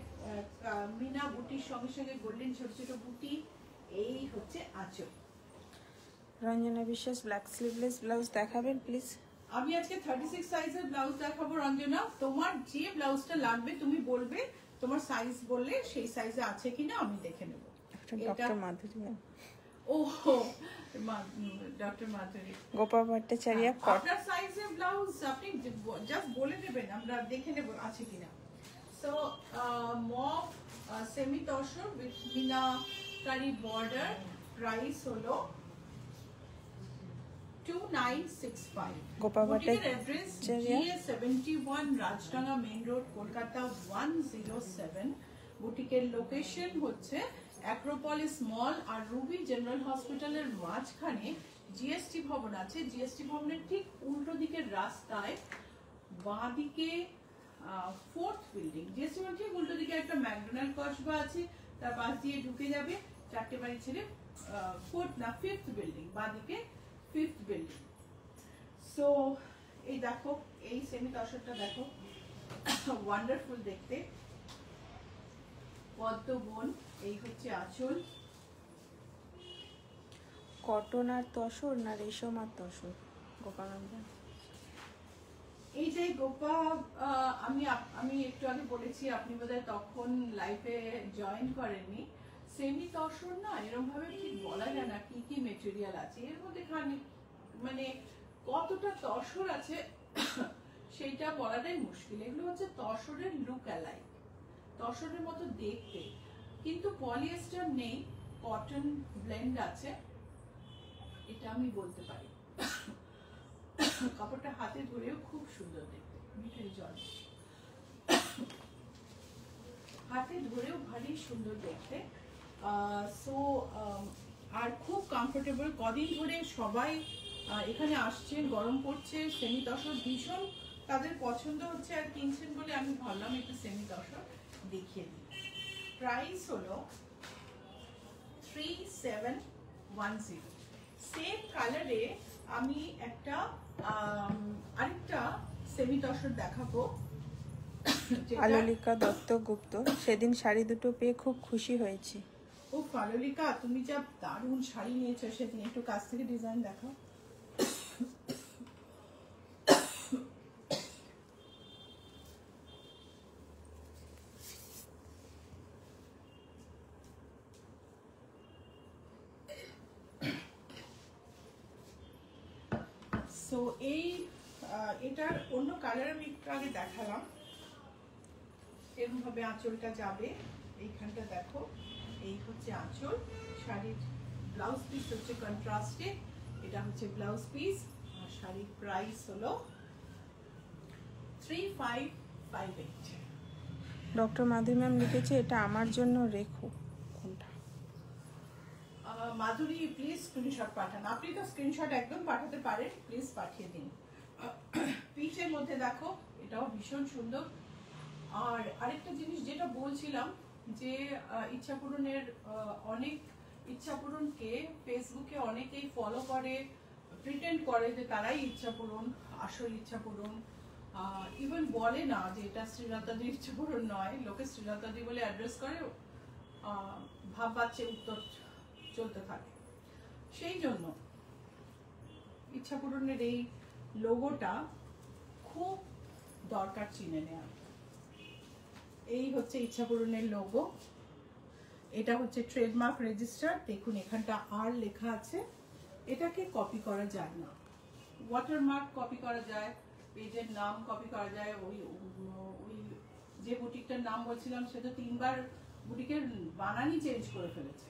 Speaker 1: মিনা বুটির সঙ্গে সঙ্গে গোল্ডেন ছোট ছোট বুটি। এই হচ্ছে আঁচল।
Speaker 2: রঞ্জনা বিশ্বাস, ব্ল্যাক স্লিভলেস ব্লাউজ দেখাবেন প্লিজ।
Speaker 1: আমি আজকে 36 সাইজের ব্লাউজ দেখাবো রঞ্জনা। তোমার যে ব্লাউজটা লাগবে তুমি বলবে, তোমার সাইজ বললে সেই সাইজে আছে কিনা আমি দেখে নেব।
Speaker 2: ডক্টর মাধুরী ম্যাম।
Speaker 1: ও ডক্টর মাধুরী।
Speaker 2: গোপা ভট্টাচার্য,
Speaker 1: আপনার সাইজের ব্লাউজ আপনি জাস্ট বলে দেবেন, আমরা দেখে নেব আছে কিনা। সো মফ semi tussar with meenakari border, price হলো 2965।
Speaker 2: গোপাবাটের
Speaker 1: address GA71 Rajdanga main road, Kolkata 107। বুটিকের লোকেশন হচ্ছে অ্যাক্রোপলিস মল আর রুবি জেনারেল হসপিটালের মাঝখানে জিএসটি ভবন আছে। জিএসটি ভবনের ঠিক উল্টো দিকের রাস্তায় বাঁ দিকে 4th বিল্ডিং, জিএসটি ভবন ঠিক উল্টো দিকে একটা ম্যাকডোনাল্ড কসবা আছে, তার পাশ দিয়ে ঢুকে যাবে 4টে বাড়ি ছেড়ে 5th বিল্ডিং, বাঁ দিকে 5th বিল্ডিং। সো এই দেখো, এই সেমি তসরটা দেখো, ওয়ান্ডারফুল দেখতে, পদ্ম বন। এই হচ্ছে আঁচল।
Speaker 2: কটন আর তসর না রেশম আর তসর? গোপানন্দা
Speaker 1: এইটাই গোপা। আমি একটু আগে বলেছি, আপনি বোধহয় তখন লাইফে জয়েন করেননি। সেমি তসর না এরকম ভাবে ঠিক বলা যায় না কি কি মেটেরিয়াল আছে এর মধ্যে, মানে কতটা তসর আছে সেইটা বলাটাই মুশকিল। এগুলো হচ্ছে তসরের লুক অ্যালাইক, তসরের মতো দেখতে, কিন্তু পলিয়েস্টার নেই, কটন ব্লেন্ড আছে, এটা আমি বলতে পারি। কাপড়টা হাতে ধরেও খুব সুন্দর দেখতে, মিঠের জল হাতে ধরেও ভারী সুন্দর দেখতে। সো আর খুব কমফোর্টেবল। কদিন ধরে সবাই এখানে আসছেন, গরম পড়ছে, সেমি তসর ভীষণ তাদের পছন্দ হচ্ছে আর কিনছেন বলে আমি ভাবলাম একটু সেমি তসর দেখিয়ে দিই। প্রাইস হলো 3710। সেম কালারে আমি একটা আরেকটা সেমি তসর দেখাবো।
Speaker 2: আলোলিকা দত্তগুপ্ত, সেদিন শাড়ি দুটো পেয়ে খুব খুশি হয়েছি।
Speaker 1: ও আলোলিকা, তুমি যা দারুণ শাড়ি নিয়েছো সেদিন, একটু কাছ থেকে ডিজাইন দেখো। সো এটার অন্য কালার আমি একটু আগে দেখালাম, এরকম ভাবে আঁচলটা যাবে। এইখানটা দেখো, এই হচ্ছে আঁচল। শাড়ির ব্লাউজ পিস হচ্ছে কন্ট্রাস্টে, এটা হচ্ছে ব্লাউজ পিস। আর শাড়ির প্রাইস হলো 3558।
Speaker 2: ডক্টর মাধুরী ম্যাম লিখেছে এটা আমার জন্য রেখো। কোনটা?
Speaker 1: মাধুরী প্লিজ স্ক্রিনশট পাঠান। আপনি তো স্ক্রিনশট একদম পাঠাতে পারেন, প্লিজ পাঠিয়ে দিন। পিচের মধ্যে দেখো, এটাও ভীষণ সুন্দর। আর আরেকটা জিনিস যেটা বলছিলাম, যে ইচ্ছা পূরণের অনেক ইচ্ছা পূরণকে ফেসবুকে অনেকেই ফলো করে, প্রিটেন্ড করে যে তারাই ইচ্ছা পূরণ, আসল ইচ্ছা পূরণ। ইভেন বলে না যে এটা শ্রীলতাদির ইচ্ছা পূরণ নয়, লোকে শ্রীলতাদি বলে অ্যাড্রেস করে, ভাব পাচ্ছে উত্তর চলতে থাকে। সেই জন্য ইচ্ছা পূরণের এই লোগোটা খুব দরকার চিনে নেওয়া। এই হচ্ছে ইচ্ছা পূরণের লোগো, এটা হচ্ছে ট্রেডমার্ক রেজিস্টার। দেখুন এখানটা আর লেখা আছে, এটাকে কপি করা যায় না। ওয়াটারমার্ক কপি করা যায়, পেজের নাম কপি করা যায়। ওই যে বুটিকটার নাম বলছিলাম সে তো 3বার বুটিকের বানানই চেঞ্জ করে ফেলেছে।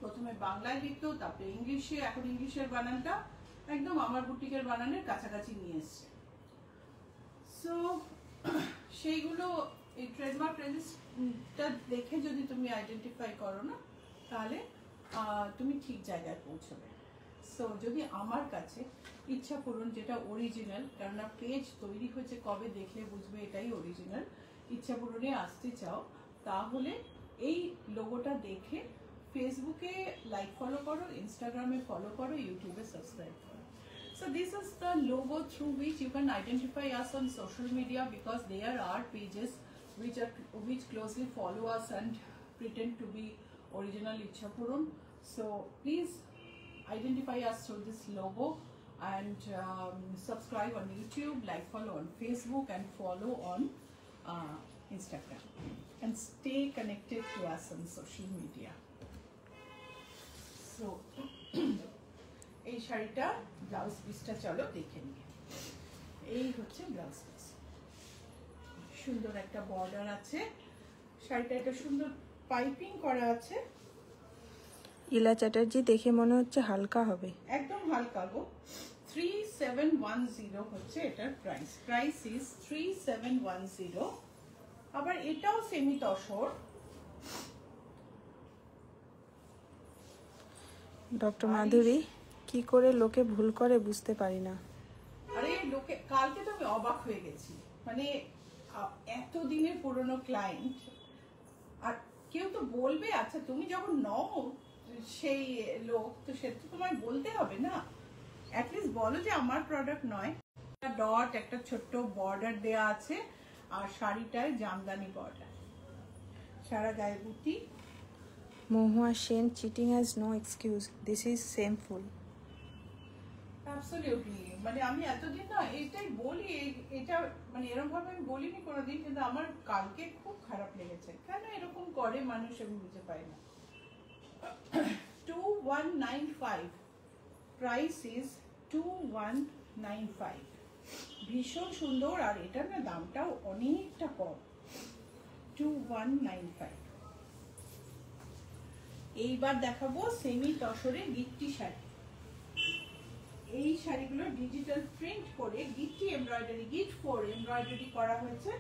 Speaker 1: প্রথমে বাংলায় লিখতো, তারপরে ইংলিশে, এখন ইংলিশের বানানটা একদম আমার বুটিকের বানানের কাছাকাছি নিয়ে এসছে। সো সেইগুলো এই ট্রেডমার্ক রেজিস্টারটা দেখে যদি তুমি আইডেন্টিফাই করো না, তাহলে তুমি ঠিক জায়গায় পৌঁছবে। সো যদি আমার কাছে ইচ্ছা পূরণ যেটা অরিজিনাল, কেননা পেজ তৈরি হয়েছে কবে দেখলে বুঝবে এটাই অরিজিনাল, ইচ্ছা পূরণে আসতে চাও, তাহলে এই লোগোটা দেখে ফেসবুকে লাইক ফলো করো, ইনস্টাগ্রামে ফলো করো, ইউটিউবে সাবস্ক্রাইব করো। So this is the logo through which you can identify us on social media, because there are pages which closely follow us and pretend to be original Ichha Purun. So please identify us through this logo and subscribe on YouTube, like follow on Facebook and follow on Instagram, and stay connected to us on social media. So এই শাড়িটা blouse পিসটা চলো দেখে নিই। এই হচ্ছে blouse piece, সুন্দর একটা বর্ডার আছে, শাড়িটা একটা সুন্দর পাইপিং করা আছে।
Speaker 2: ইলা চ্যাটার্জি দেখে মনে হচ্ছে হালকা হবে,
Speaker 1: একদম হালকা গো। 3710 হচ্ছে এটার প্রাইস। Price is 3710। আবার এটাও সেমি তসর।
Speaker 2: ডক্টর মাধুরী, কি করে লোকে ভুল করে বুঝতে পারি না।
Speaker 1: আরে লোকে, কালকে তো আমি অবাক হয়ে গেছি, মানে এতদিনের পুরনো ক্লায়েন্ট, আর কেউ তো বলবে, আচ্ছা তুমি যখন নও সেই লোক, তো সে তো তোমায় বলতে হবে না, অ্যাটলিস্ট বলো যে আমার প্রোডাক্ট নয়। ডট একটা ছোট্ট বর্ডার দেয়া আছে, আর শাড়িটায় জামদানি বর্ডার, সারা গায়ে বুটি।
Speaker 2: Mahua Sen, cheating has no excuse, this is shameful.
Speaker 1: Absolutely, মানে আমি এতদিন না এটাই বলি, এটা মানে এরকম ভাবে আমি বলিনি কোনোদিন, কিন্তু আমার কালকে খুব খারাপ লেগেছে। কেন এরকম করে মানুষ, আমি বুঝতে পারি না। 2195, প্রাইস ইজ 2195। ভীষণ সুন্দর, আর এটার না দামটাও অনেকটা কম, 2195। এইবার দেখাবো সেমি তসরে গিট্টি শাড়ি। এই শাড়িগুলো ডিজিটাল প্রিন্ট করে গিট্টি এমব্রয়ডারি, গিট ফোর এমব্রয়ডারি করা হয়েছে।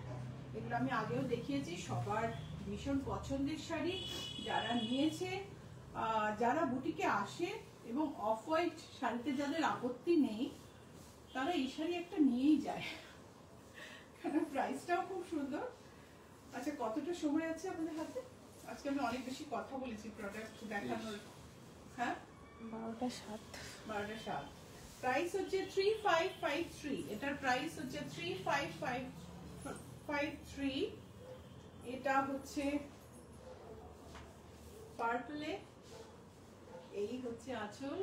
Speaker 1: এগুলো আমি আগেও দেখিয়েছি, সবার ভীষণ পছন্দের শাড়ি। যারা নিয়েছে, যারা বুটিকে আসে এবং অফ হোয়াইট শাড়িতে যাদের আপত্তি নেই, তারা এই শাড়ি একটা নিয়েই যায়, কারণ প্রাইসটাও খুব সুন্দর। আচ্ছা, কতটা সময় আছে আপনাদের হাতে? আজকে আমি অনেক বেশি কথা বলেছি প্রোডাক্ট দেখানোর। হ্যাঁ,
Speaker 2: 12টা 7।
Speaker 1: 12টা 7। প্রাইস হচ্ছে 3553। এটার প্রাইস হচ্ছে 3553। এটা হচ্ছে পার্পলে। এই হচ্ছে আঁচল।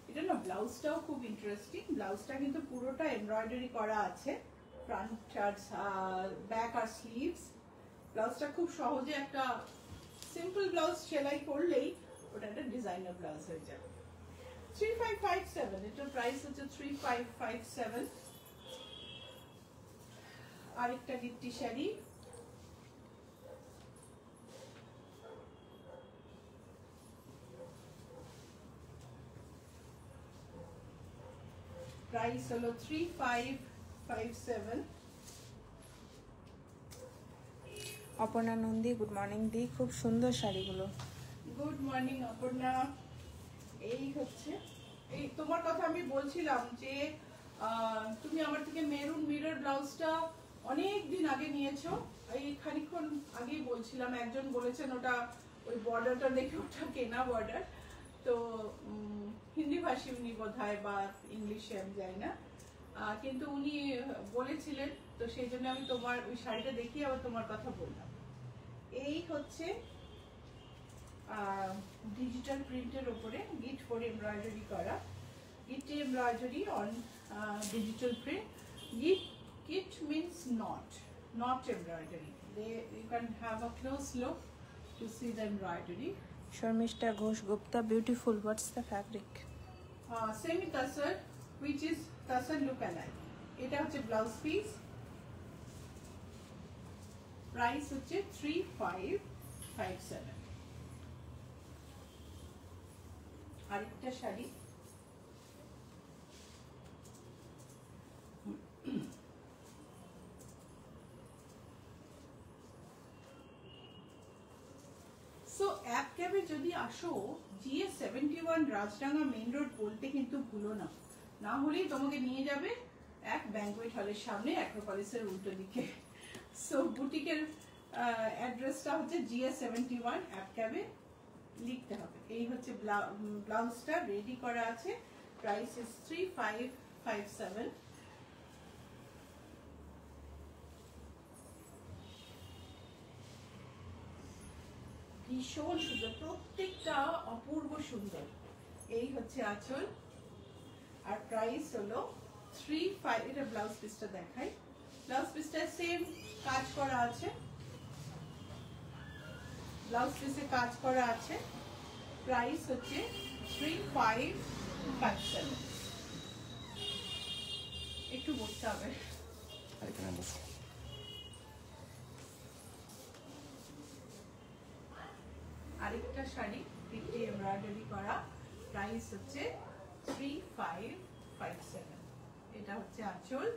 Speaker 1: এটা না ব্লাউজটাও খুব ইন্টারেস্টিং। ব্লাউজটা কিন্তু পুরোটা এমব্রয়ডারি করা আছে, ফ্রন্ট আর ব্যাক আর স্লিভস। ব্লাউজটা খুব সহজে, একটা সিম্পল ব্লাউজ সেলাই করলেই ওটা একটা ডিজাইনার ব্লাউজ হয়ে যাবে। 3557, এটার প্রাইস হচ্ছে 3557। আরেকটা গিট্টি শাড়ি, প্রাইস হলো 3557।
Speaker 2: অপর্ণা নন্দী, গুড মর্নিং দি, খুব সুন্দর শাড়িগুলো।
Speaker 1: Good morning Aparna. এই হচ্ছে, এই তোমার কথা আমি বলছিলাম যে তুমি আমার থেকে মেরুন মিরর ব্লাউজটা অনেক দিন আগে নিয়েছো। এই খানিকক্ষণ আগেই বলছিলাম, একজন বলেছেন ওটা ওই বর্ডারটা দেখে ওটা কেনা বর্ডার, তো হিন্দি ভাষী উনি বোধহয়, বা ইংলিশে আমি জানি না, কিন্তু উনি বলেছিলেন, তো সেই জন্য আমি তোমার ওই শাড়িটা দেখিয়ে আবার তোমার কথা বললাম। এই হচ্ছে ডিজিটাল প্রিন্টের উপরে গিট ফোর এমব্রয়ডারি করা, গিট এমব্রয়ডারি অন ডিজিটাল প্রিন্ট। গিট means not embroidery. You can have a close look to see the embroidery.
Speaker 2: Sharmistha Ghosh Gupta, beautiful, what's the fabric?
Speaker 1: Semi tassar, which is tassar look alike. এটা হচ্ছে blouse piece. Price হচ্ছে 3557। আরেকটা sari, so app ক্যাবে যদি আসো, GS71 Rajdanga main road বলতে কিন্তু ভুলো না, না হলেই তোমাকে নিয়ে যাবে এক ব্যাংকুয়েট হলের সামনে, অ্যাক্রোপলিসের উল্টো দিকে। সো বুটিকের অ্যাড্রেসটা হচ্ছে GS71 অ্যাপ ক্যাবে লিখতে হবে। এই হচ্ছে ব্লাউজটা রেডি করা আছে। Price is 3557। ভীষণ সুন্দর, প্রত্যেকটা অপূর্ব সুন্দর। এই হচ্ছে আঁচল, আর প্রাইস হলো 35। এটা ব্লাউজ পিসটা দেখাই। ব্লাউজ পিসটা সেম কাজ করা আছে, ব্লাউজ পিসে কাজ করা আছে। প্রাইস হচ্ছে 3557। একটু একটু বসতে হবে।
Speaker 3: এখানে বসো।
Speaker 1: আরেকটা শাড়ি পিটি এমব্রয়ডারি করা, প্রাইস হচ্ছে 3557। এটা হচ্ছে আঁচল।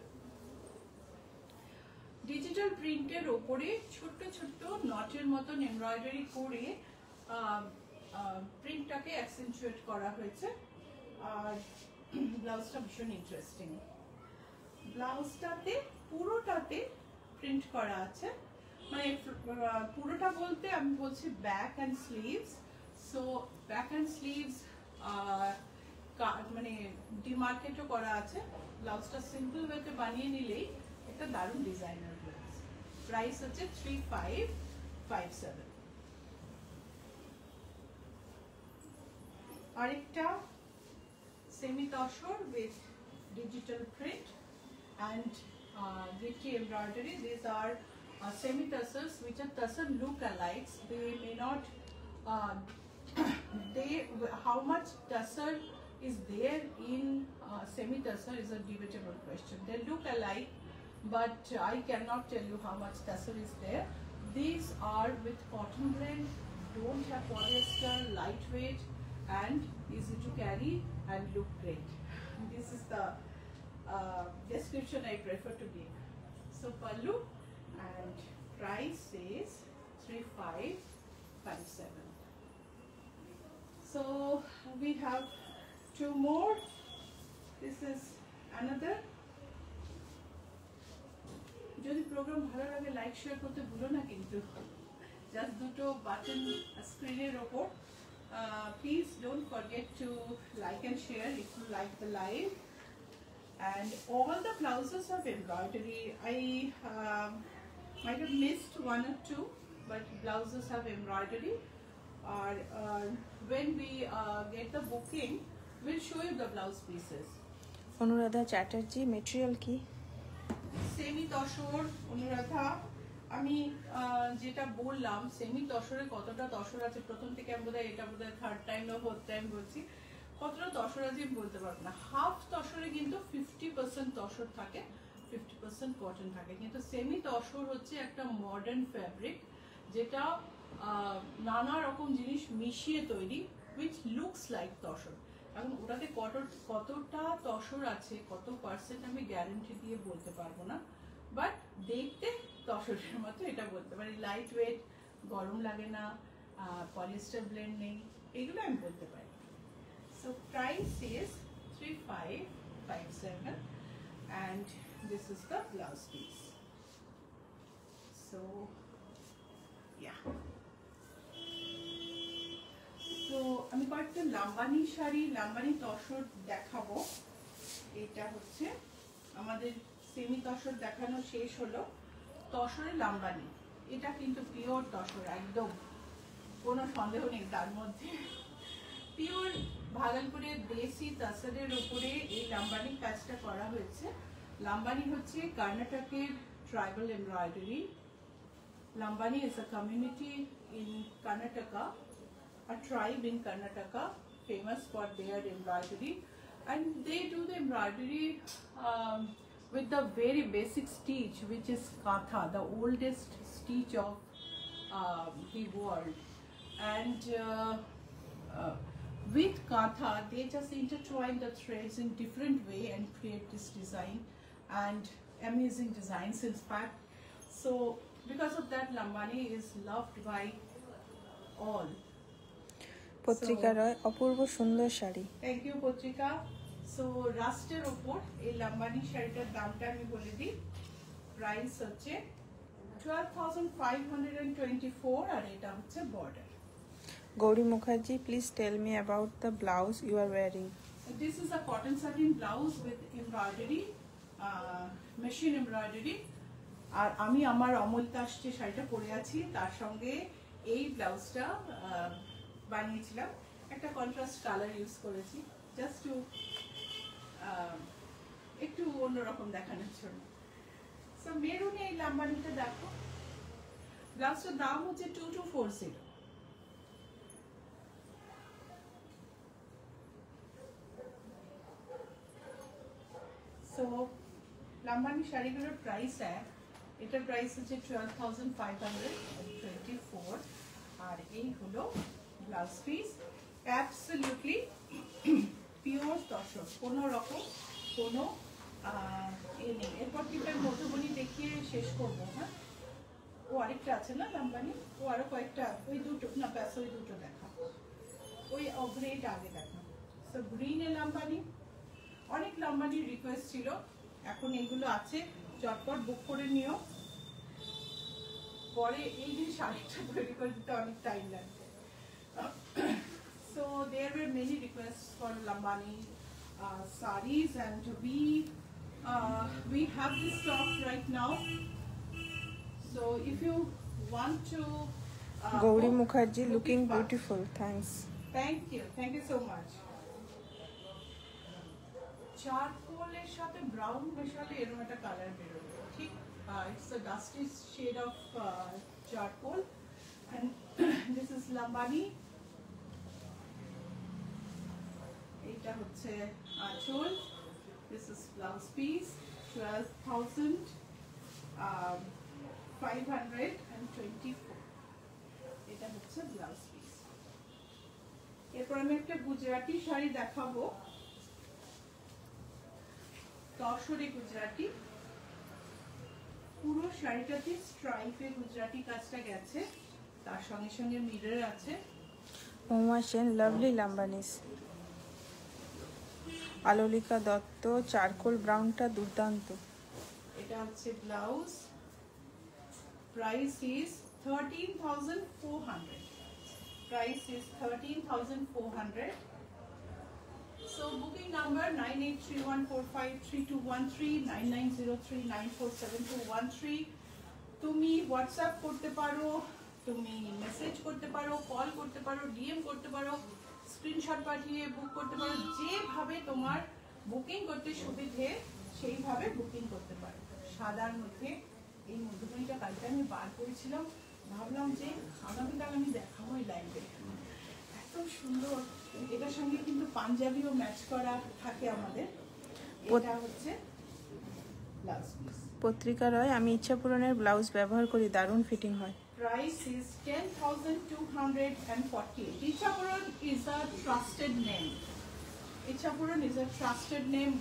Speaker 1: ডিজিটাল প্রিন্টের ওপরে ছোট্ট ছোট্ট নটের মতন এমব্রয়ডারি করে প্রিন্টটাকে অ্যাকসেন্টুয়েট করা হয়েছে। আর ব্লাউজটা ভীষণ ইন্টারেস্টিং। ব্লাউজটাতে পুরোটাতে প্রিন্ট করা আছে, মানে পুরোটা বলতে আমি বলছি back and sleeves. So back and sleeves মানে ডিমার্কেটও করা আছে। ব্লাউজটা সিম্পল ওয়েতে বানিয়ে নিলেই একটা দারুণ ডিজাইনার ব্লাউজ। প্রাইস হচ্ছে 3557। আরেকটা semi tussar with digital print and glittery embroidery. These are semi tussars, which are tussar look alikes. They may not how much tussar is there in semi tussar is a debatable question. They look alike, but I cannot tell you how much tussar is there. These are with cotton blend, don't have polyester, lightweight and easy to carry and look great. This is the description I prefer to give. So pallu and price is 3557. So we have two more. This is another. যদি programme ভালো লাগে like share করতে ভুলো না কিন্তু, just দুটো button স্ক্রিনের ওপর। Please don't forget to like and share if you like the live. And all the blouses have embroidery. I might have missed one or two, but blouses have embroidery. Or when we get the booking, we'll show you the blouse pieces.
Speaker 2: Anuradha Chatterjee, material কি?
Speaker 1: Semi tussar. Anuradha, আমি যেটা বললাম semi তসরে কতটা তসর আছে, প্রথম থেকে আমি বোধহয় এটা বোধহয় থার্ড টাইম না ফোর্থ টাইম বলছি। কতটা তসর আছে আমি বলতে পারবো না। হাফ তসরে কিন্তু 50% তসর থাকে, 50% কটন থাকে। কিন্তু সেমি তসর হচ্ছে একটা মডার্ন ফ্যাব্রিক যেটা নানা রকম জিনিস মিশিয়ে তৈরি, which looks like তসর। এখন ওটাতে কতটা তসর আছে, কত পার্সেন্ট আমি গ্যারান্টি দিয়ে বলতে পারবো না, বাট দেখতে তসরের মতো এটা বলতে পারি। লাইট ওয়েট, গরম লাগে না, পলিয়েস্টার ব্লেন্ড নেই, এগুলো আমি বলতে পারি। So price is 3557 and this is the blouse piece. So yeah. So আমি কয়েকটা লাম্বানি শাড়ি, লাম্বানি তসর দেখাবো। এটা হচ্ছে আমাদের সেমি তসর দেখানো শেষ হলো। তসরে লাম্বানি, এটা কিন্তু পিওর তসর, একদম কোনো সন্দেহ নেই তার মধ্যে। পিওর ভাগলপুরের দেশি তাসারের উপরে এই লাম্বানি কাজটা করা হয়েছে। লাম্বানি হচ্ছে কর্ণাটকের tribal embroidery. Lambani is a community in Karnataka, a tribe in Karnataka famous for their embroidery, and they do the embroidery with the very basic stitch, which is katha, the oldest stitch of the world. And with katha they just intertwine the threads in different way and create this design, and amazing designs in fact. So because of that, Lambani is loved by all.
Speaker 2: পত্রিকা রয়, অপূর্ব সুন্দর sari.
Speaker 1: Thank you পত্রিকা। So রাস্টের ওপর এই লাম্বানি শাড়িটার দামটা আমি বলে দিই। প্রাইস হচ্ছে 12,524 আর এটা হচ্ছে border.
Speaker 2: Gouri Mukherjee, please tell me about the blouse you are wearing.
Speaker 1: This is a cotton satin blouse with embroidery, machine embroidery. আর আমি আমার অমল দাস যে শাড়িটা পরে আছি তার সঙ্গে এই ব্লাউজটা বানিয়েছিলাম। একটা কন্ট্রাস্ট কালার ইউজ করেছি জাস্ট টু একটু অন্যরকম দেখানোর জন্য। সো মেরুনে এই লাম্বানিটা দেখো। ব্লাউজটার দাম হচ্ছে 2240। So লাম্বানি শাড়িগুলোর প্রাইস এটার প্রাইস হচ্ছে 12,524 আর এই হলো blouse piece absolutely pure tussar, কোনো রকম কোনো নেই। এরপর টিপের মধুবনী দেখিয়ে শেষ করবো। হ্যাঁ, ও আরেকটা আছে না লাম্বানি, ও আরো কয়েকটা, ওই দুটো না ব্যাস ওই দুটো দেখা, ওই গ্রেটা আগে দেখা। সো গ্রিন এ লাম্বানি, অনেক লাম্বানির রিকোয়েস্ট ছিল, এখন এগুলো আছে, চটপট বুক করে নিও, পরে এই যে শাড়িটা তৈরি করে দিতে অনেক টাইম লাগবে। So there were many requests for Lambani sarees and we have this stock right now. So if you want to
Speaker 2: Gauri
Speaker 1: book,
Speaker 2: Mukherjee
Speaker 1: book
Speaker 2: looking
Speaker 1: it fast.
Speaker 2: beautiful. Thanks.
Speaker 1: Thank you so much. চারকোলের সাথে brown মেশালে এরকম একটা colour বেরোবে, ঠিক? It's a dusty shade of charcoal and this is Lambani. এটা হচ্ছে আঁচল, this is blouse piece 12,524, এটা হচ্ছে ব্লাউজ পিস। এরপর আমি একটা গুজরাটি শাড়ি দেখাবো, তসরে গুজরাটি, পুরো শাড়িটাতে স্ট্রাইপে গুজরাটি কাজটা গেছে, তার সঙ্গে সঙ্গে মিরর আছে।
Speaker 2: Mohua Sen, lovely Lambanis. Alolika Dutta, charcoal ব্রাউনটা দুর্দান্ত।
Speaker 1: এটা হচ্ছে blouse, price is 13,400, price is 13,400। So booking number 9831453213 9903947213। তুমি হোয়াটসঅ্যাপ করতে পারো, তুমি মেসেজ করতে পারো, কল করতে পারো, ডিএম করতে পারো, স্ক্রিনশট পাঠিয়ে বুক করতে পারো, যেভাবে তোমার বুকিং করতে সুবিধে সেইভাবে বুকিং করতে পারো। সাদার মধ্যে এই মধুবনীটা কালকে আমি বার করেছিলাম, ভাবলাম যে আগামীকাল আমি দেখাবো এই লাইভে, এত সুন্দর। এটার সঙ্গে কিন্তু পাঞ্জাবিও ম্যাচ করা থাকে আমাদের। এটা হচ্ছে ব্লাউজ পিস।
Speaker 2: পত্রিকা রয়, আমি ইচ্ছা পূরণের ব্লাউজ ব্যবহার করি, দারুণ ফিটিং হয়।
Speaker 1: Price is 10,248. Ichapuran is a trusted name. Ichapuran is a trusted name.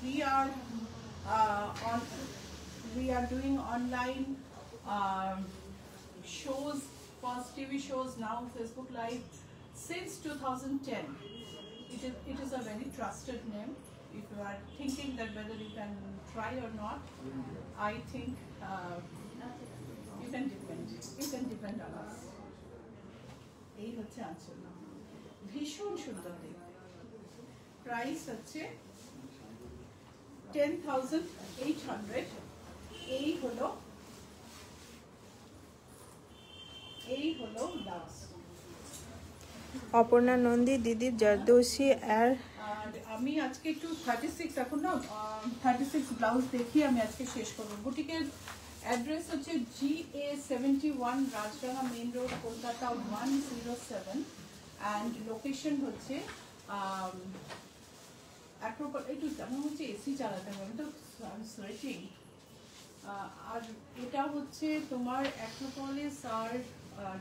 Speaker 1: We are doing online shows, first TV shows, now Facebook Live since 2010. It is a very trusted name. If you are thinking that whether you can try or not, I think you can depend on us. এই হচ্ছে আঁচল, ভীষণ সুন্দর দেখতে। Price হচ্ছে 10,800। এই হলো blouse.
Speaker 2: Aparna Nandi, দিদীপ zardozi আর
Speaker 1: আমি আজকে একটু 36 এখন না 36 ব্লাউজ দেখিয়ে আমি আজকে শেষ করবো। বুটিকের অ্যাড্রেস হচ্ছে GA71 Rajdanga main road, Kolkata 107, and location হচ্ছে অ্যাক্রোপল। একটু আমার হচ্ছে এসি চালাতে হবে, আমি তো সোয়েটিং। আর এটা হচ্ছে তোমার অ্যাক্রোপলিস আর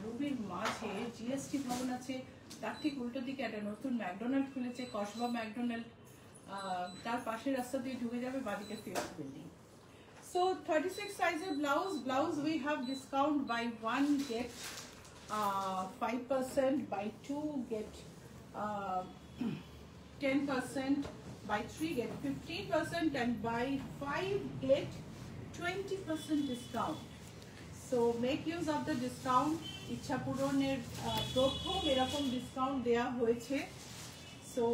Speaker 1: রুবির মাঝে জিএসটি ভবন আছে, তার ঠিক উল্টো দিকে একটা নতুন ম্যাকডোনাল্ড খুলেছে, কসবা ম্যাকডোনাল্ড, তার পাশের রাস্তা দিয়ে ঢুকে যাবে, বাদিকে fifth building. So 36 size blouse we have discount, by 1 get 5%, by 2 get 10%, by 3 get 15%, and by 5 get 20% discount. So make use of the discount. ইচ্ছা পূরণের প্রথম এরকম ডিসকাউন্ট দেয়া হয়েছে। সো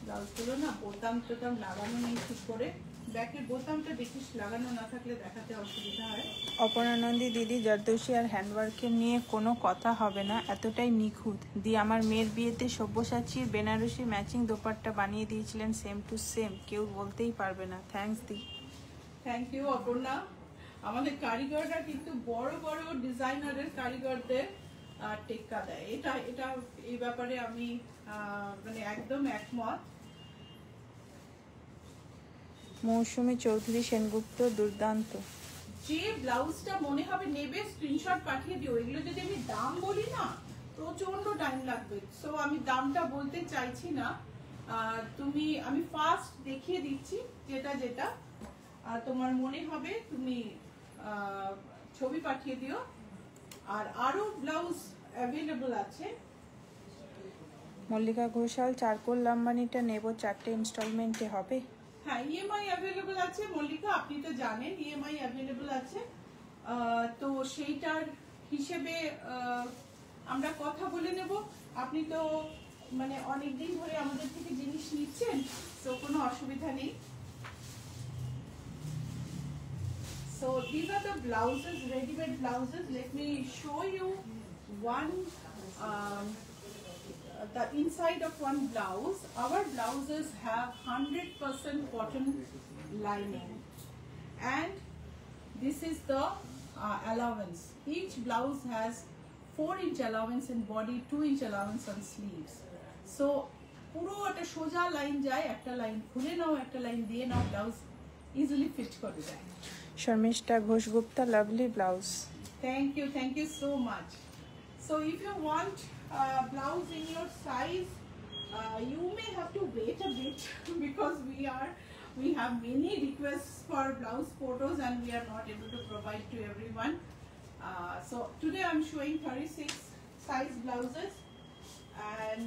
Speaker 1: ব্লাউজগুলো না বোতাম টোতাম লাগানো নেই ঠিক করে, ব্যাকের বোতামটা দেখিস লাগানো না থাকলে দেখাতে অসুবিধা হয়।
Speaker 2: অপর্ণা নন্দী, দিদি জারদৌসি আর হ্যান্ডওয়ার্কের নিয়ে কোনো কথা হবে না, এতটাই নিখুঁত। দি আমার মেয়ের বিয়েতে সব্যসাচীর বেনারসি ম্যাচিং দোপাট্টা বানিয়ে দিয়েছিলেন, সেম টু সেম, কেউ বলতেই পারবে না। থ্যাঙ্কস দি।
Speaker 1: Thank you Aparna. আমাদের কারিগররা কিন্তু বড় বড় ডিজাইনারের কারিগরদের টেক্কা দেয়, এটা এই ব্যাপারে আমি মানে একদম একমত।
Speaker 2: মৌসুমী চৌধুরী সেনগুপ্ত, দুর্দান্ত।
Speaker 1: যে ব্লাউজটা মনে হবে নেবে স্ক্রিনশট পাঠিয়ে দিও। এগুলো যদি আমি দাম বলি না প্রচন্ড টাইম লাগবে, সো আমি দামটা বলতে চাইছি না। আমি ফার্স্ট দেখিয়ে দিচ্ছি যেটা যেটা তোমার মনে হবে, তুমি ছবি পাঠিয়ে দিও। আর আরো ব্লাউজ অ্যাভেলেবল আছে।
Speaker 2: মল্লিকা ঘোষাল, চারকোল লাম্বানিটা নেব, 4টে ইনস্টলমেন্টে হবে?
Speaker 1: হ্যাঁ, ইএমআই অ্যাভেলেবল আছে মল্লিকা, আপনি তো জানেন ইএমআই অ্যাভেলেবল আছে। তো সেইটার হিসেবে আমরা কথা বলে নেব। আপনি তো মানে অনেকদিন ধরে আমাদের থেকে জিনিস নিচ্ছেন, তো কোনো অসুবিধা নেই। So these are the blouses, ready-made blouses. Let me show you one, the inside of one blouse. Our blouses have 100% cotton lining, and this is the allowance. Each blouse has 4-inch allowance in body, 2-inch allowance on sleeves. So পুরো একটা সোজা line যায়, একটা line খুলে নাও, একটা line দিয়ে নাও, blouse easily fit করে যায়।
Speaker 2: Sharmistha Ghoshgupta, lovely blouse.
Speaker 1: Thank you so much. So if you want blouse in your size, you may have to wait a bit because we have many requests for blouse photos and we are not able to provide to everyone. So today I'm showing 36 size blouses, and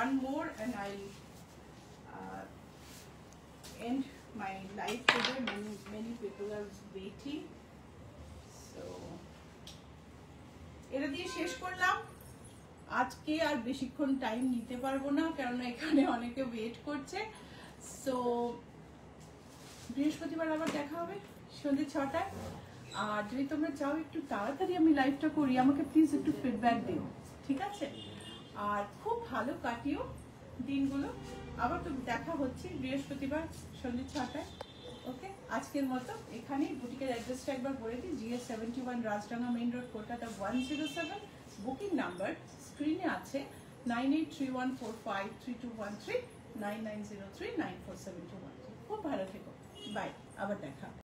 Speaker 1: one more and I'll end my live today. Many people are waiting, so এটা দিয়ে শেষ করলাম। আজকে আর বেশিক্ষণ time নিতে পারবো না, কারণ এখানে অনেকে ওয়েট করছে। সো বৃহস্পতিবার আবার দেখা হবে সন্ধ্যে 6টায়। আর যদি তোমরা চাও একটু তাড়াতাড়ি আমি লাইভটা করি, আমাকে প্লিজ একটু ফিডব্যাক দিও, ঠিক আছে? আর খুব ভালো কাটিও দিনগুলো। আবার তো দেখা হচ্ছে বৃহস্পতিবার সন্ধ্যে 6টায়। ওকে, আজকের মতো এখানেই। বুটিকের অ্যাড্রেসটা একবার বলে দিই, GS 71 Rajdanga main road, Kolkata 107। Booking number স্ক্রিনে আছে 9831453213, 9903947213। খুব ভালো থেকো, বাই, আবার দেখা।